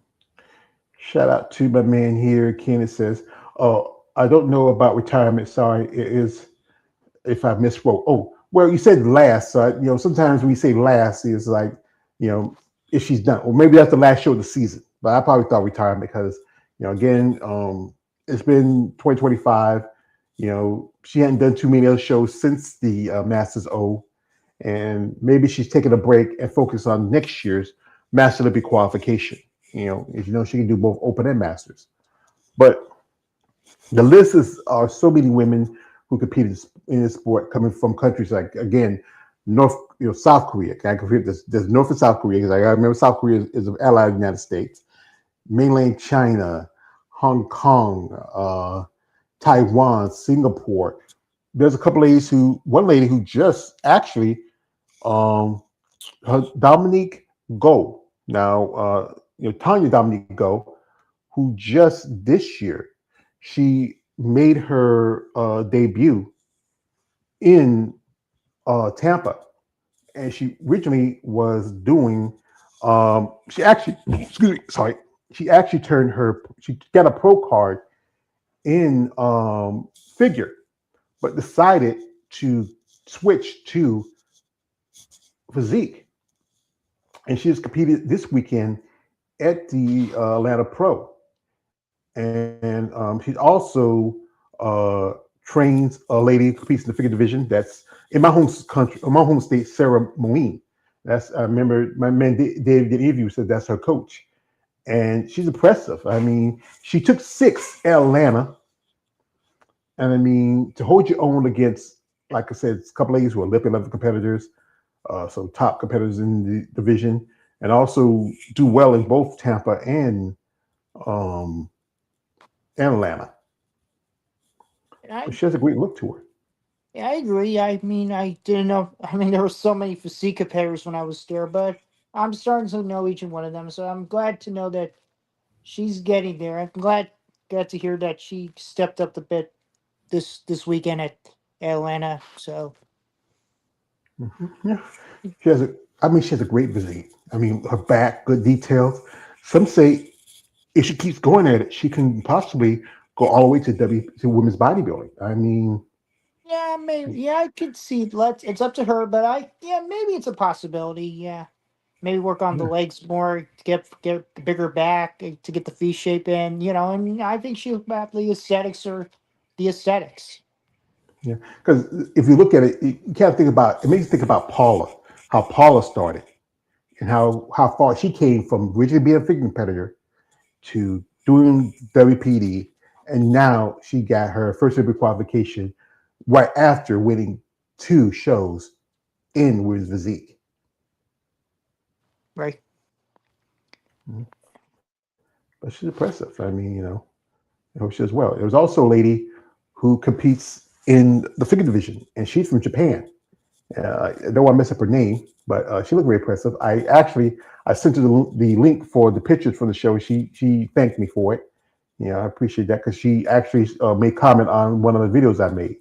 Shout out to my man here, Kenneth says, "Oh, I don't know about retirement. Sorry, it is if I misspoke. Oh, well, you said last. So sometimes when you say last, it's like if she's done, or maybe that's the last show of the season. But I probably thought retirement because again, it's been 2025. She hadn't done too many other shows since the Masters O, and maybe she's taking a break and focus on next year's Master Olympic qualification. If she can do both Open and Masters. But the list are so many women who compete in this sport coming from countries like, again, South Korea. I compete there's North and South Korea because I remember South Korea is an ally of the United States, mainland China, Hong Kong, Taiwan, Singapore. There's a couple ladies one lady who just actually, Dominique Go. Now, Tanya Dominique Go, who just this year, she made her debut in Tampa, and she originally was doing. She actually, she actually she got a pro card in figure, but decided to switch to physique, and she has competed this weekend at the Atlanta Pro, and she also trains a lady who competes in the figure division. That's in my home country, in my home state, Sarah Moline. I remember my man David did an interview, said that's her coach, and she's impressive. I mean, she took 6 at Atlanta, and I mean to hold your own against, like I said, a couple ladies who are Olympic level competitors, so top competitors in the division, and also do well in both Tampa and Atlanta. But she has a great look to her. Yeah, I agree. I mean, I didn't know. I mean, there were so many physique competitors when I was there, but I'm starting to know each one of them. So I'm glad to know that she's getting there. I'm glad to hear that she stepped up a bit this weekend at Atlanta. So Yeah, she has she has a great physique. I mean, her back, good details. Some say if she keeps going at it, she can possibly go all the way to women's bodybuilding. I mean, yeah, maybe. Yeah, I could see. It's up to her, but maybe it's a possibility. Yeah, maybe work on the yeah, legs more to get a bigger back to get the V shape in. And I think she'll have the aesthetics or the aesthetics. yeah. Because if you look at it, you can't think about. It makes you think about Paula, how Paula started, and how far she came from originally being a figure competitor to doing WPD, And now she got her first Olympic qualification right after winning 2 shows in women's physique. Right. But she's impressive. I mean, I hope she does well. There was also a lady who competes in the figure division, and she's from Japan. I don't want to mess up her name, but she looked very impressive. I sent her the link for the pictures from the show. She thanked me for it. I appreciate that because she actually made comment on one of the videos I made.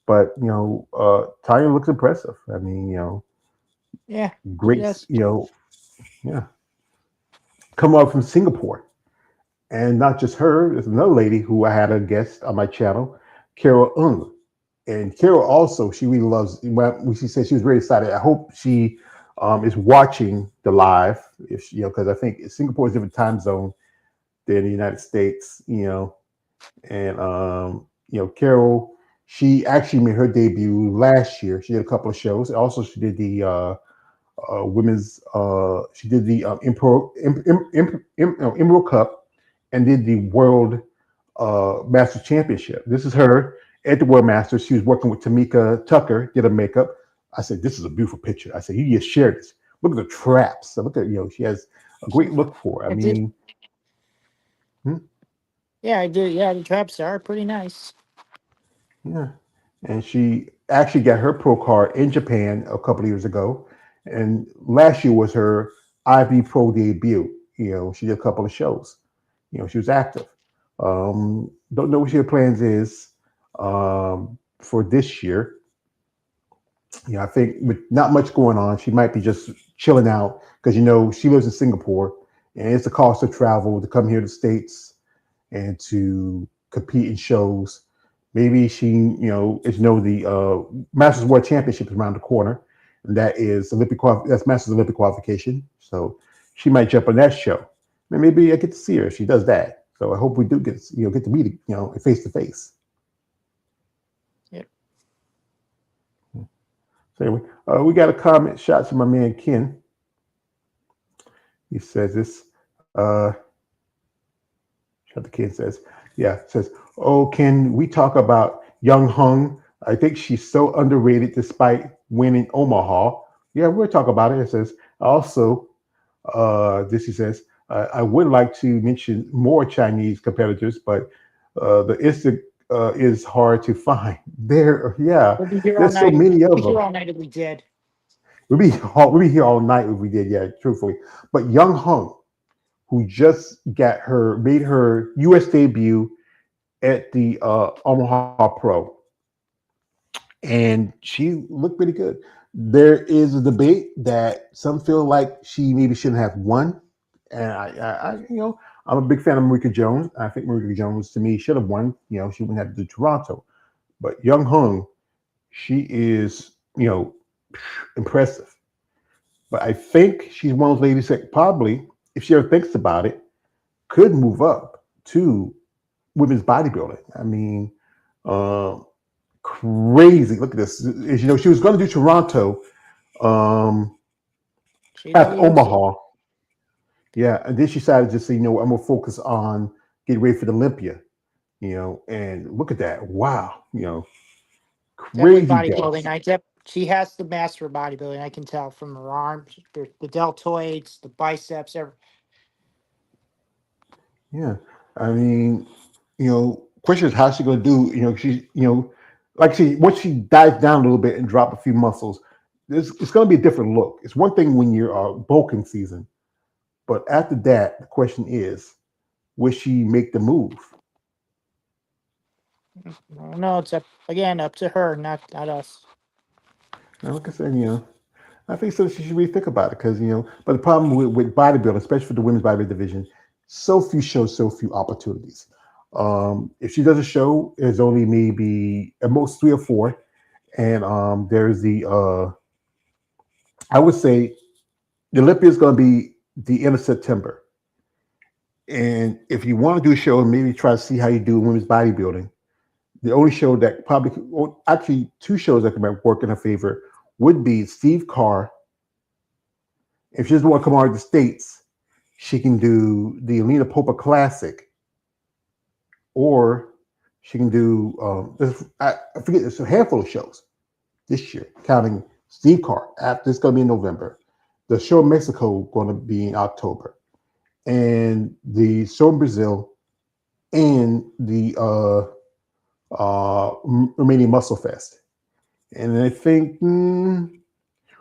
But Tanya looks impressive. I mean, Yeah. great. Yes. Yeah, come up from Singapore, and not just her. There's another lady who I had a guest on my channel, Carol Ung. And Carol also, she really loves. When she said she was very excited. I hope she is watching the live. If because I think Singapore is a different time zone than the United States. And Carol, she actually made her debut last year. She did a couple of shows. Also, she did the women's. She did the Emerald Cup, and did the World Masters Championship. This is her at the World Masters. She was working with Tamika Tucker, did her makeup. I said, "This is a beautiful picture." I said, "You just share this. Look at the traps. Look at she has a great look for her." I mean. Yeah, I do. Yeah, the traps are pretty nice. Yeah. And she actually got her pro card in Japan a couple of years ago. And last year was her IB Pro debut. She did a couple of shows. She was active. Don't know what her plans is for this year. I think with not much going on, she might be just chilling out because she lives in Singapore, and it's the cost of travel to come here to the States and to compete in shows. Maybe she, the Masters World Championship is around the corner, and that is that's Masters Olympic qualification. So she might jump on that show. And maybe I get to see her if she does that. So I hope we do get to meet, face to face. Yep. So anyway, we got a comment shot to my man Ken. He says this. The kid says, says, "Oh, can we talk about Young Hung? I think she's so underrated despite winning Omaha." Yeah, we'll talk about it. It says, also, he says, I would like to mention more Chinese competitors, but the instant is hard to find. There's so many of them. We'll be here all night if we did. We'll be here all night if we did, yeah, truthfully. But Young Hung, who just made her U.S. debut at the Omaha Pro, and she looked pretty good. There is a debate that some feel like she maybe shouldn't have won, and I'm a big fan of Marika Jones. I think Marika Jones to me should have won. She wouldn't have to do Toronto, but Young Hung, she is impressive. But I think she's one of those ladies that probably, if she ever thinks about it, could move up to women's bodybuilding. I mean, crazy. Look at this. As she was going to do Toronto after Omaha. Yeah, and then she decided to say, I'm going to focus on getting ready for the Olympia. And look at that. Wow. Crazy bodybuilding. She has the master of bodybuilding. I can tell from her arms, the deltoids, the biceps, everything. Yeah, I mean, question is how's she going to do? She's, once she dives down a little bit and drop a few muscles, it's going to be a different look. It's one thing when you're bulking season, but after that, the question is, will she make the move? No, it's up to her, not us. Now, like I said, I think so. She should really think about it because but the problem with bodybuilding, especially for the women's bodybuilding division, so few shows, so few opportunities. If she does a show, there's only maybe at most 3 or 4, and there's the I would say the Olympia is going to be the end of September, and if you want to do a show and maybe try to see how you do women's bodybuilding, the only show that actually 2 shows that can work in her favor would be Steve Carr. If she doesn't want to come out of the States, she can do the Alina Popa Classic or she can do. I forget. There's a handful of shows this year, counting Steve Carr. After it's going to be in November. The show in Mexico going to be in October, and the show in Brazil, and the Romanian Muscle Fest. And I think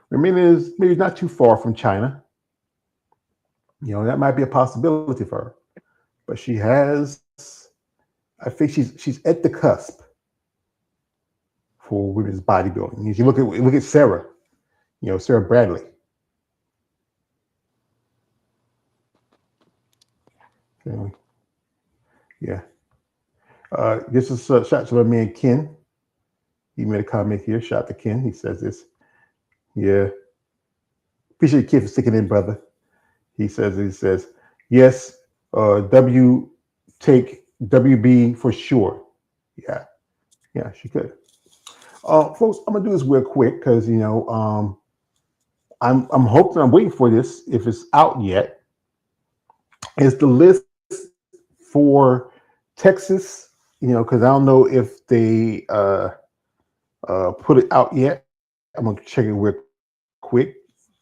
Romania is maybe not too far from China. That might be a possibility for her. But she has, I think she's at the cusp for women's bodybuilding. If you look at Sarah, Sarah Bradley. Okay. Yeah. This is a shout to my man Ken. He made a comment here. Shout out to Ken. He says this. Yeah. Appreciate Ken for sticking in, brother. He says, yes, take WB for sure. Yeah, she could. Folks, I'm gonna do this real quick because I'm hoping, I'm waiting for this if it's out yet. It's the list for Texas, because I don't know if they put it out yet. I'm gonna check it real quick,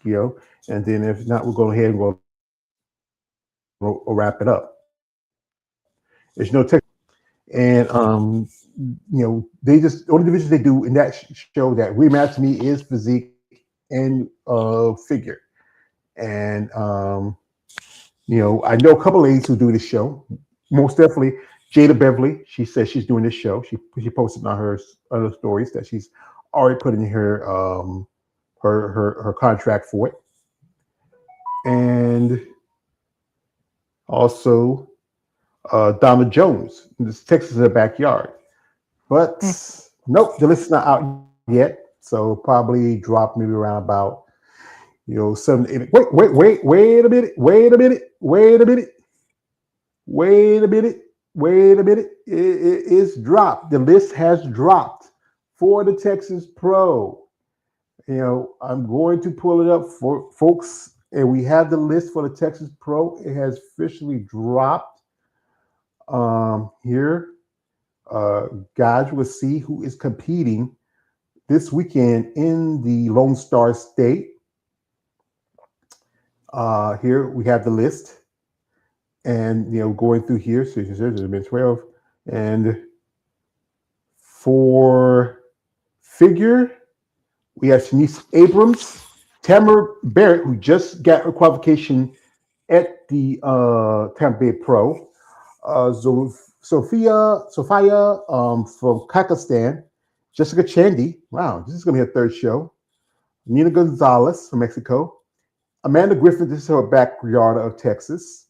and then if not, we'll go ahead and we'll wrap it up. There's no Texas, and they just, the only divisions they do in that show that really matters to me is physique and figure, and I know a couple ladies who do this show. Most definitely, Jada Beverly. She says she's doing this show. She posted on her other stories that she's already put in her her contract for it, and also Donna Jones. This Texas is her backyard, but nope, the list is not out yet. So probably drop maybe around about 7 to 8. Wait a minute. It is dropped. The list has dropped for the Texas Pro. I'm going to pull it up for folks, and we have the list for the Texas Pro. It has officially dropped. Here, guys will see who is competing this weekend in the Lone Star State. Here we have the list. And going through here, so there's been 12, and for figure, we have Shanice Abrams, Tamara Barrett, who just got her qualification at the Tampa Bay Pro, Sophia from Kazakhstan, Jessica Chandy. Wow, this is gonna be her third show. Nina Gonzalez from Mexico, Amanda Griffin. This is her backyard of Texas.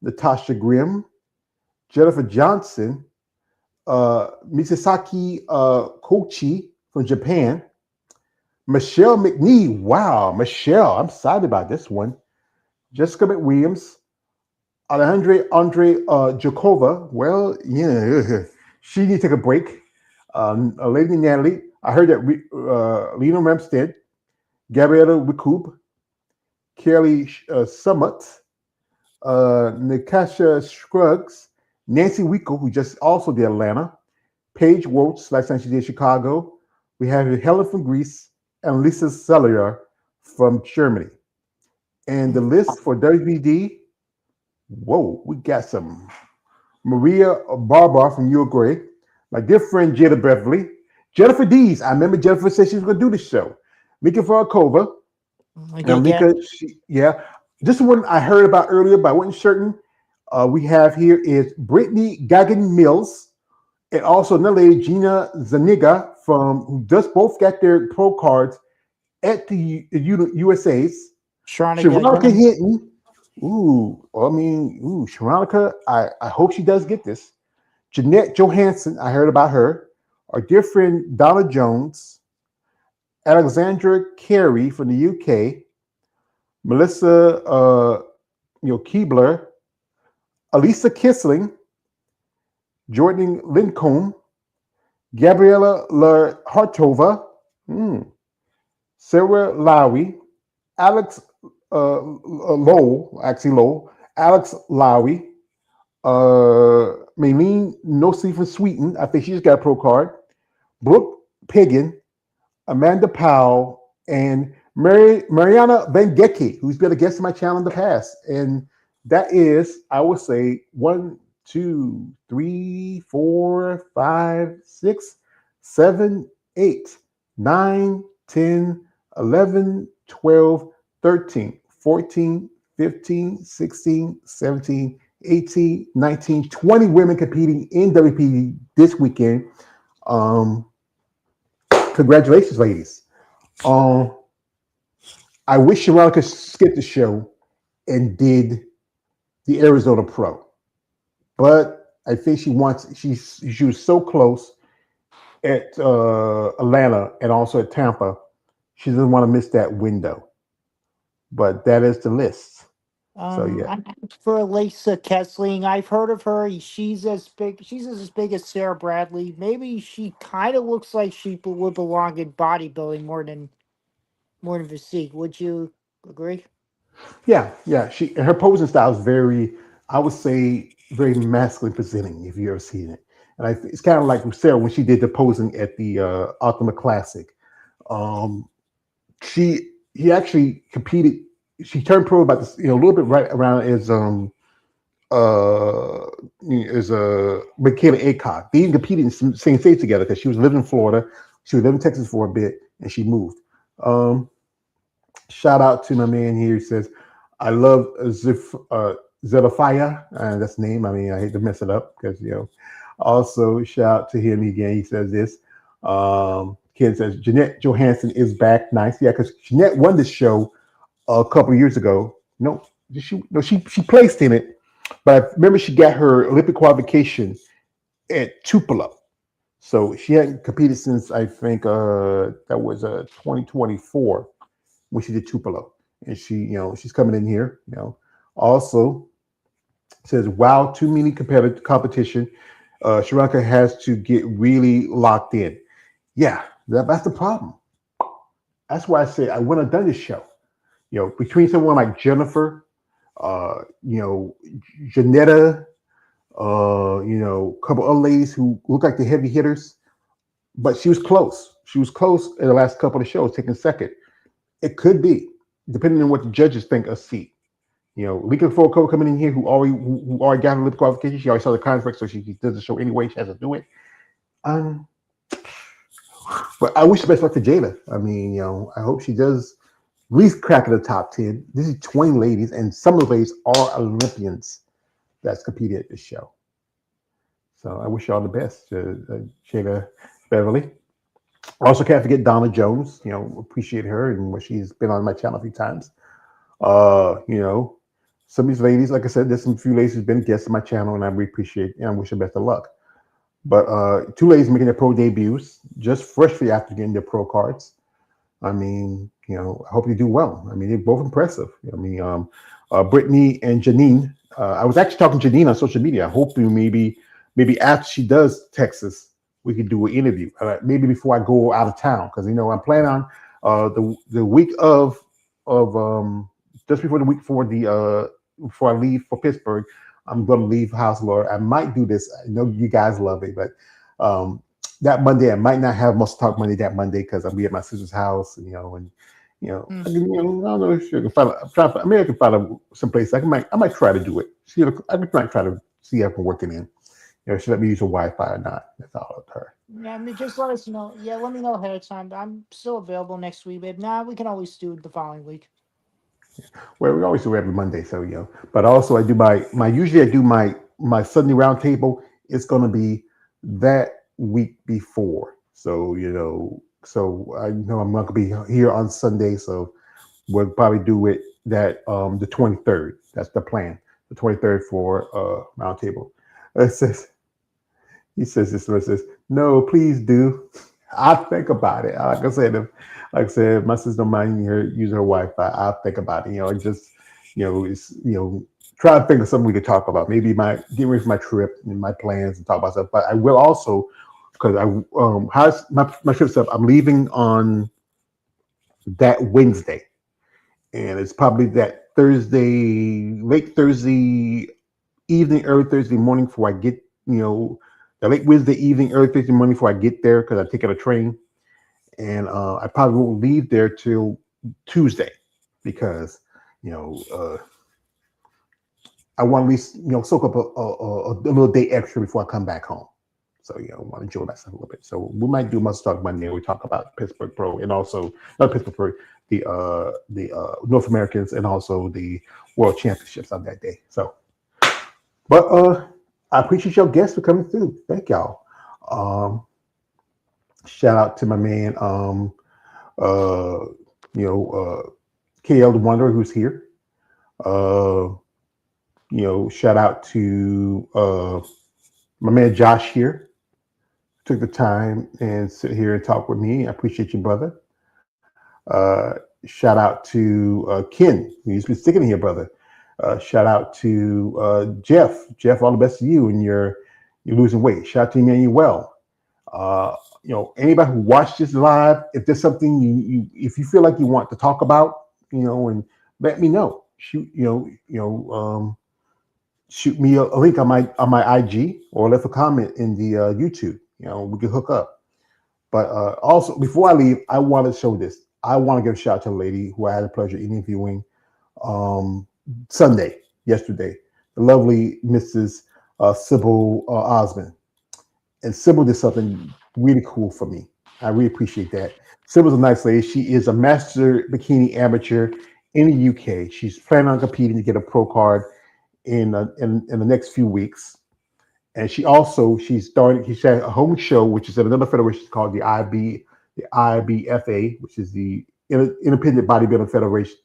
Natasha Grimm, Jennifer Johnson, Misasaki Kochi from Japan, Michelle McNee. Wow, Michelle, I'm excited about this one. Jessica McWilliams, Andre Jakova. Well, yeah, she need to take a break. Lady Natalie. I heard that Lena Remstead, Gabriella Wickoop, Kelly Summit, Natasha Scruggs, Nancy Wickle, who just also did Atlanta, Paige Woltz, last time she did Chicago. We have Helen from Greece and Lisa Sellier from Germany. And the list for WBD, whoa, we got some Maria Barbar from Uruguay, my dear friend Jada Beverly, Jennifer Dees. I remember Jennifer said she was going to do the show. Mika Farakova. Now, Mika, this one I heard about earlier, but I wasn't certain. We have here is Brittany Gagan Mills, and also another lady, Gina Zaniga, who just both got their pro cards at the USA's. Sharonica Hinton. Sharonica, I hope she does get this. Jeanette Johansson, I heard about her. Our dear friend Donna Jones, Alexandra Carey from the UK, Melissa Keebler, Elisa Kissling, Jordan Lincombe, Gabriella Hartova, Sarah Lowry, Alex Lowell, Alex Lowry, Maylene No Sleep from Sweden. I think she just got a pro card. Brooke Piggin, Amanda Powell, and Mariana Van Gecke, who's been a guest on my channel in the past. And that is, I would say, 1, 2, 3, 4, 5, 6, 7, 8, 9, 10, 11, 12, 13, 14, 15, 16, 17, 18, 19, 20 women competing in WP this weekend. Congratulations, ladies. I wish Sharon could skip the show and did the Arizona Pro, but I think she was so close at Atlanta and also at Tampa. She doesn't want to miss that window. But that is the list. So yeah. For Lisa Kessling, I've heard of her. She's as big as Sarah Bradley. Maybe she kind of looks like she would belong in bodybuilding more than physique. Would you agree? Yeah. Her posing style is very, I would say, very masculine presenting. If you ever seen it, and it's kind of like with Sarah when she did the posing at the Ultimate Classic. He actually competed. She turned pro about this, a little bit right around as Michaela Aycock. They even competed in some same states together because she was living in Florida, she was living in Texas for a bit, and she moved. Shout out to my man here. He says, "I love Zelafaya," and that's the name. I mean, I hate to mess it up because Also, shout out to him again. He says this. Ken says Jeanette Johansson is back. Nice, yeah, because Jeanette won this show a couple of years ago. No, she placed in it, but I remember she got her Olympic qualification at Tupelo. So she hadn't competed since I think that was 2024 when she did Tupelo, and she's coming in here. Also says wow, too many competitive competition. Sharanka has to get really locked in. Yeah, that's the problem. That's why I say I wouldn't have done this show. Between someone like Jennifer, Janetta, a couple other ladies who look like the heavy hitters, but she was close. She was close in the last couple of shows, taking second. It could be, depending on what the judges think of seat. Lika Foucault coming in here who already got her lip qualification. She already saw the contract, so she does the show anyway. She has to do it. But I wish the best luck to Jada. I mean, I hope she does at least crack in the top 10. This is 20 ladies, and some of the ladies are Olympians that's competed at this show. So I wish you all the best, Jada Beverly. Also, can't forget Donna Jones. Appreciate her and what she's been on my channel a few times. Some of these ladies, like I said, there's some few ladies who's been guests on my channel, and I really appreciate and I wish them best of luck. But two ladies making their pro debuts just freshly after getting their pro cards. I mean, I hope they do well. I mean, they're both impressive. I mean, Brittany and Janine. I was actually talking to Janine on social media. I hope maybe after she does Texas, we could do an interview. Maybe before I go out of town, because I'm planning on the week of just before the week before I leave for Pittsburgh. I'm going to leave House Lord. I might do this. I know you guys love it, but that Monday I might not have MuscleTalk Monday that Monday because I'll be at my sister's house, I don't know if you can find. I can find some place. I might try to do it. I might try to see if I can work it in. She let me use her Wi-Fi or not. That's all up to her. Yeah, I mean, just let us know. Yeah, let me know ahead of time. I'm still available next week, babe. We can always do it the following week. Well, we always do every Monday, so But also, I do usually I do my Sunday roundtable. It's going to be that week before, so so I know I'm not going to be here on Sunday, so we'll probably do it the 23rd. That's the plan. The 23rd for roundtable. He says, no, please do. I'll think about it. Like I said, my sister don't mind her using her Wi-Fi. I'll think about it. Try to think of something we could talk about. Maybe get ready for my trip and my plans and talk about stuff. But I will also, because my trip stuff. I'm leaving on that Wednesday, and it's probably that Thursday, late Thursday, evening, early Thursday morning before I get, the late Wednesday evening, early Thursday morning before I get there because I take a train. And I probably won't leave there till Tuesday because, I want at least, soak up a little day extra before I come back home. So, I want to enjoy myself a little bit. So we might do MuscleTalk Monday. We talk about Pittsburgh Pro and also not Pittsburgh Pro, the North Americans and also the World Championships on that day. So, but I appreciate your guests for coming through. Thank y'all. Shout out to my man, KL the Wanderer who's here. Shout out to my man Josh here. Took the time and sit here and talk with me. I appreciate you, brother. Shout out to Ken. He's been sticking here, brother. Shout out to Jeff. Jeff, all the best to you, and you're losing weight. Shout out to Emmanuel. Anybody who watched this live, if there's something if you feel like you want to talk about, and let me know. Shoot me a link on my IG or leave a comment in the YouTube. We can hook up. But also, before I leave, I want to show this. I want to give a shout out to a lady who I had the pleasure of interviewing yesterday, the lovely Mrs. Sybil Osmond. And Sybil did something really cool for me. I really appreciate that. Sybil's a nice lady. She is a master bikini amateur in the UK. She's planning on competing to get a pro card in the next few weeks. And she had a home show, which is at another federation called the IBFA, which is the Independent Bodybuilding Federation,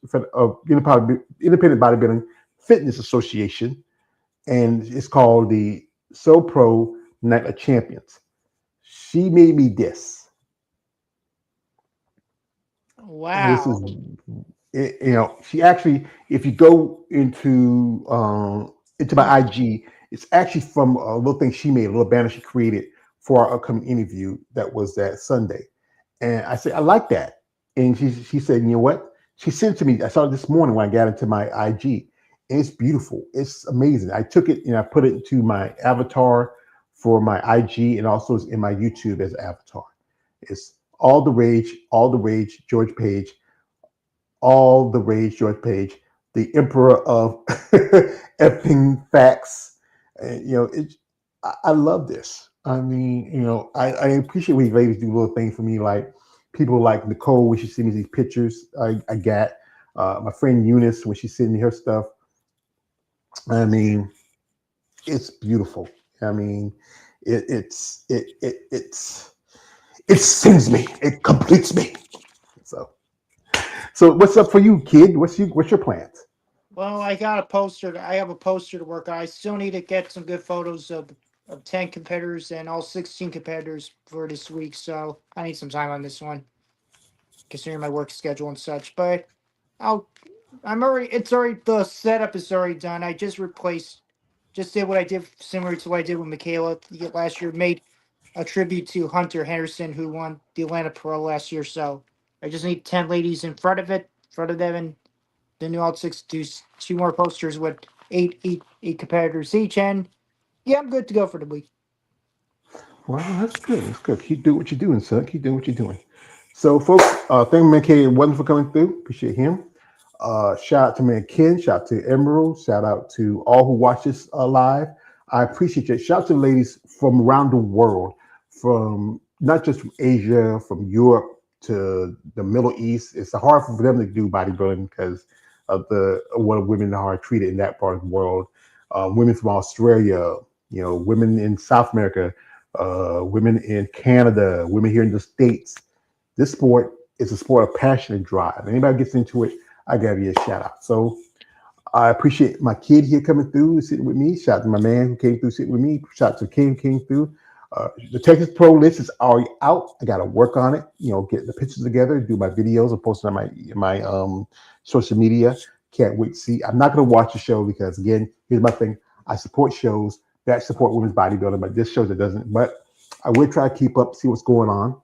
Independent Bodybuilding Fitness Association, and it's called the So Pro Night of Champions. She made me this. Wow. This is, she actually, if you go into my IG, it's actually from a little thing she made, a little banner she created for our upcoming interview that was that Sunday. And I said, I like that. And she said, you know what? She sent it to me. I saw it this morning when I got into my IG. And it's beautiful. It's amazing. I took it and I put it into my avatar for my IG and also it's in my YouTube as an avatar. It's all the rage, George Page, all the rage, George Page, the emperor of effing facts. I love this. I mean, I appreciate when you ladies do little things for me, like people like Nicole when she sends me these pictures. I got my friend Eunice when she sends me her stuff. I mean, it's beautiful. I mean, it sends me. It completes me. So what's up for you, kid? What's your plans? Well, I got a poster. I have a poster to work on. I still need to get some good photos of 10 competitors and all 16 competitors for this week. So I need some time on this one, considering my work schedule and such. But the setup is already done. I just did what I did, similar to what I did with Michaela last year. Made a tribute to Hunter Henderson, who won the Atlanta Pro last year. So I just need 10 ladies in front of them, and the new Alt 6 do two more posters with eight competitors each. And yeah, I'm good to go for the week. Well, that's good. That's good. Keep doing what you're doing, son. Keep doing what you're doing. So, folks, thank you, man, K. Wasn't for coming through. Appreciate him. Shout out to man Ken. Shout out to Emerald. Shout out to all who watch this live. I appreciate you. Shout out to the ladies from around the world, from not just from Asia, from Europe to the Middle East. It's hard for them to do bodybuilding because of what women are treated in that part of the world. Women from Australia, women in South America, women in Canada, women here in the States. This sport is a sport of passion and drive. Anybody gets into it, I gotta give you a shout out. So I appreciate my kid here coming through, sitting with me. Shout out to my man who came through, sitting with me. Shout out to King who came through. The Texas Pro list is already out. I got to work on it. Get the pictures together, do my videos, and post it on my social media. Can't wait to see. I'm not going to watch the show because, again, here's my thing. I support shows that support women's bodybuilding, but this show that doesn't. But I will try to keep up, see what's going on.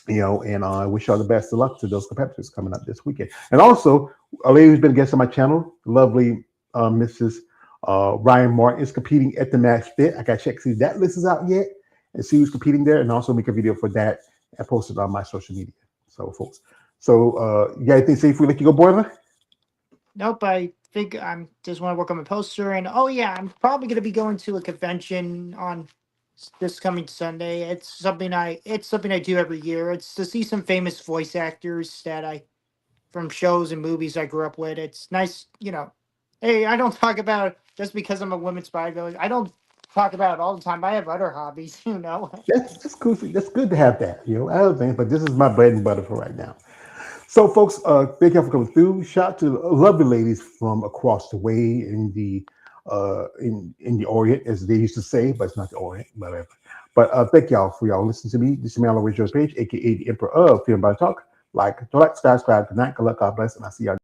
And I wish y'all the best of luck to those competitors coming up this weekend. And also, a lady who's been a guest on my channel, lovely Mrs. Ryan Martin is competing at the Match Fit. I got to check see if that list is out yet and see who's competing there, and also make a video for that and post it on my social media. So, folks. So, you got anything to say before we let you go, Boiler? Nope, I think I'm just want to work on my poster, and oh yeah, I'm probably going to be going to a convention on this coming Sunday. It's something I do every year. It's to see some famous voice actors that I from shows and movies I grew up with. It's nice, Hey, I don't talk about just because I'm a women's bodybuilder. I don't talk about it all the time. I have other hobbies, That's cool. That's good to have that. I don't think, but this is my bread and butter for right now. So, folks, thank you for coming through. Shout out to the lovely ladies from across the way in the Orient, as they used to say, but it's not the Orient, whatever. But thank y'all for y'all listening to me. This is Mel Rachel's page, aka the Emperor of Film Body Talk. Like, subscribe, good night, good luck, God bless, and I'll see y'all.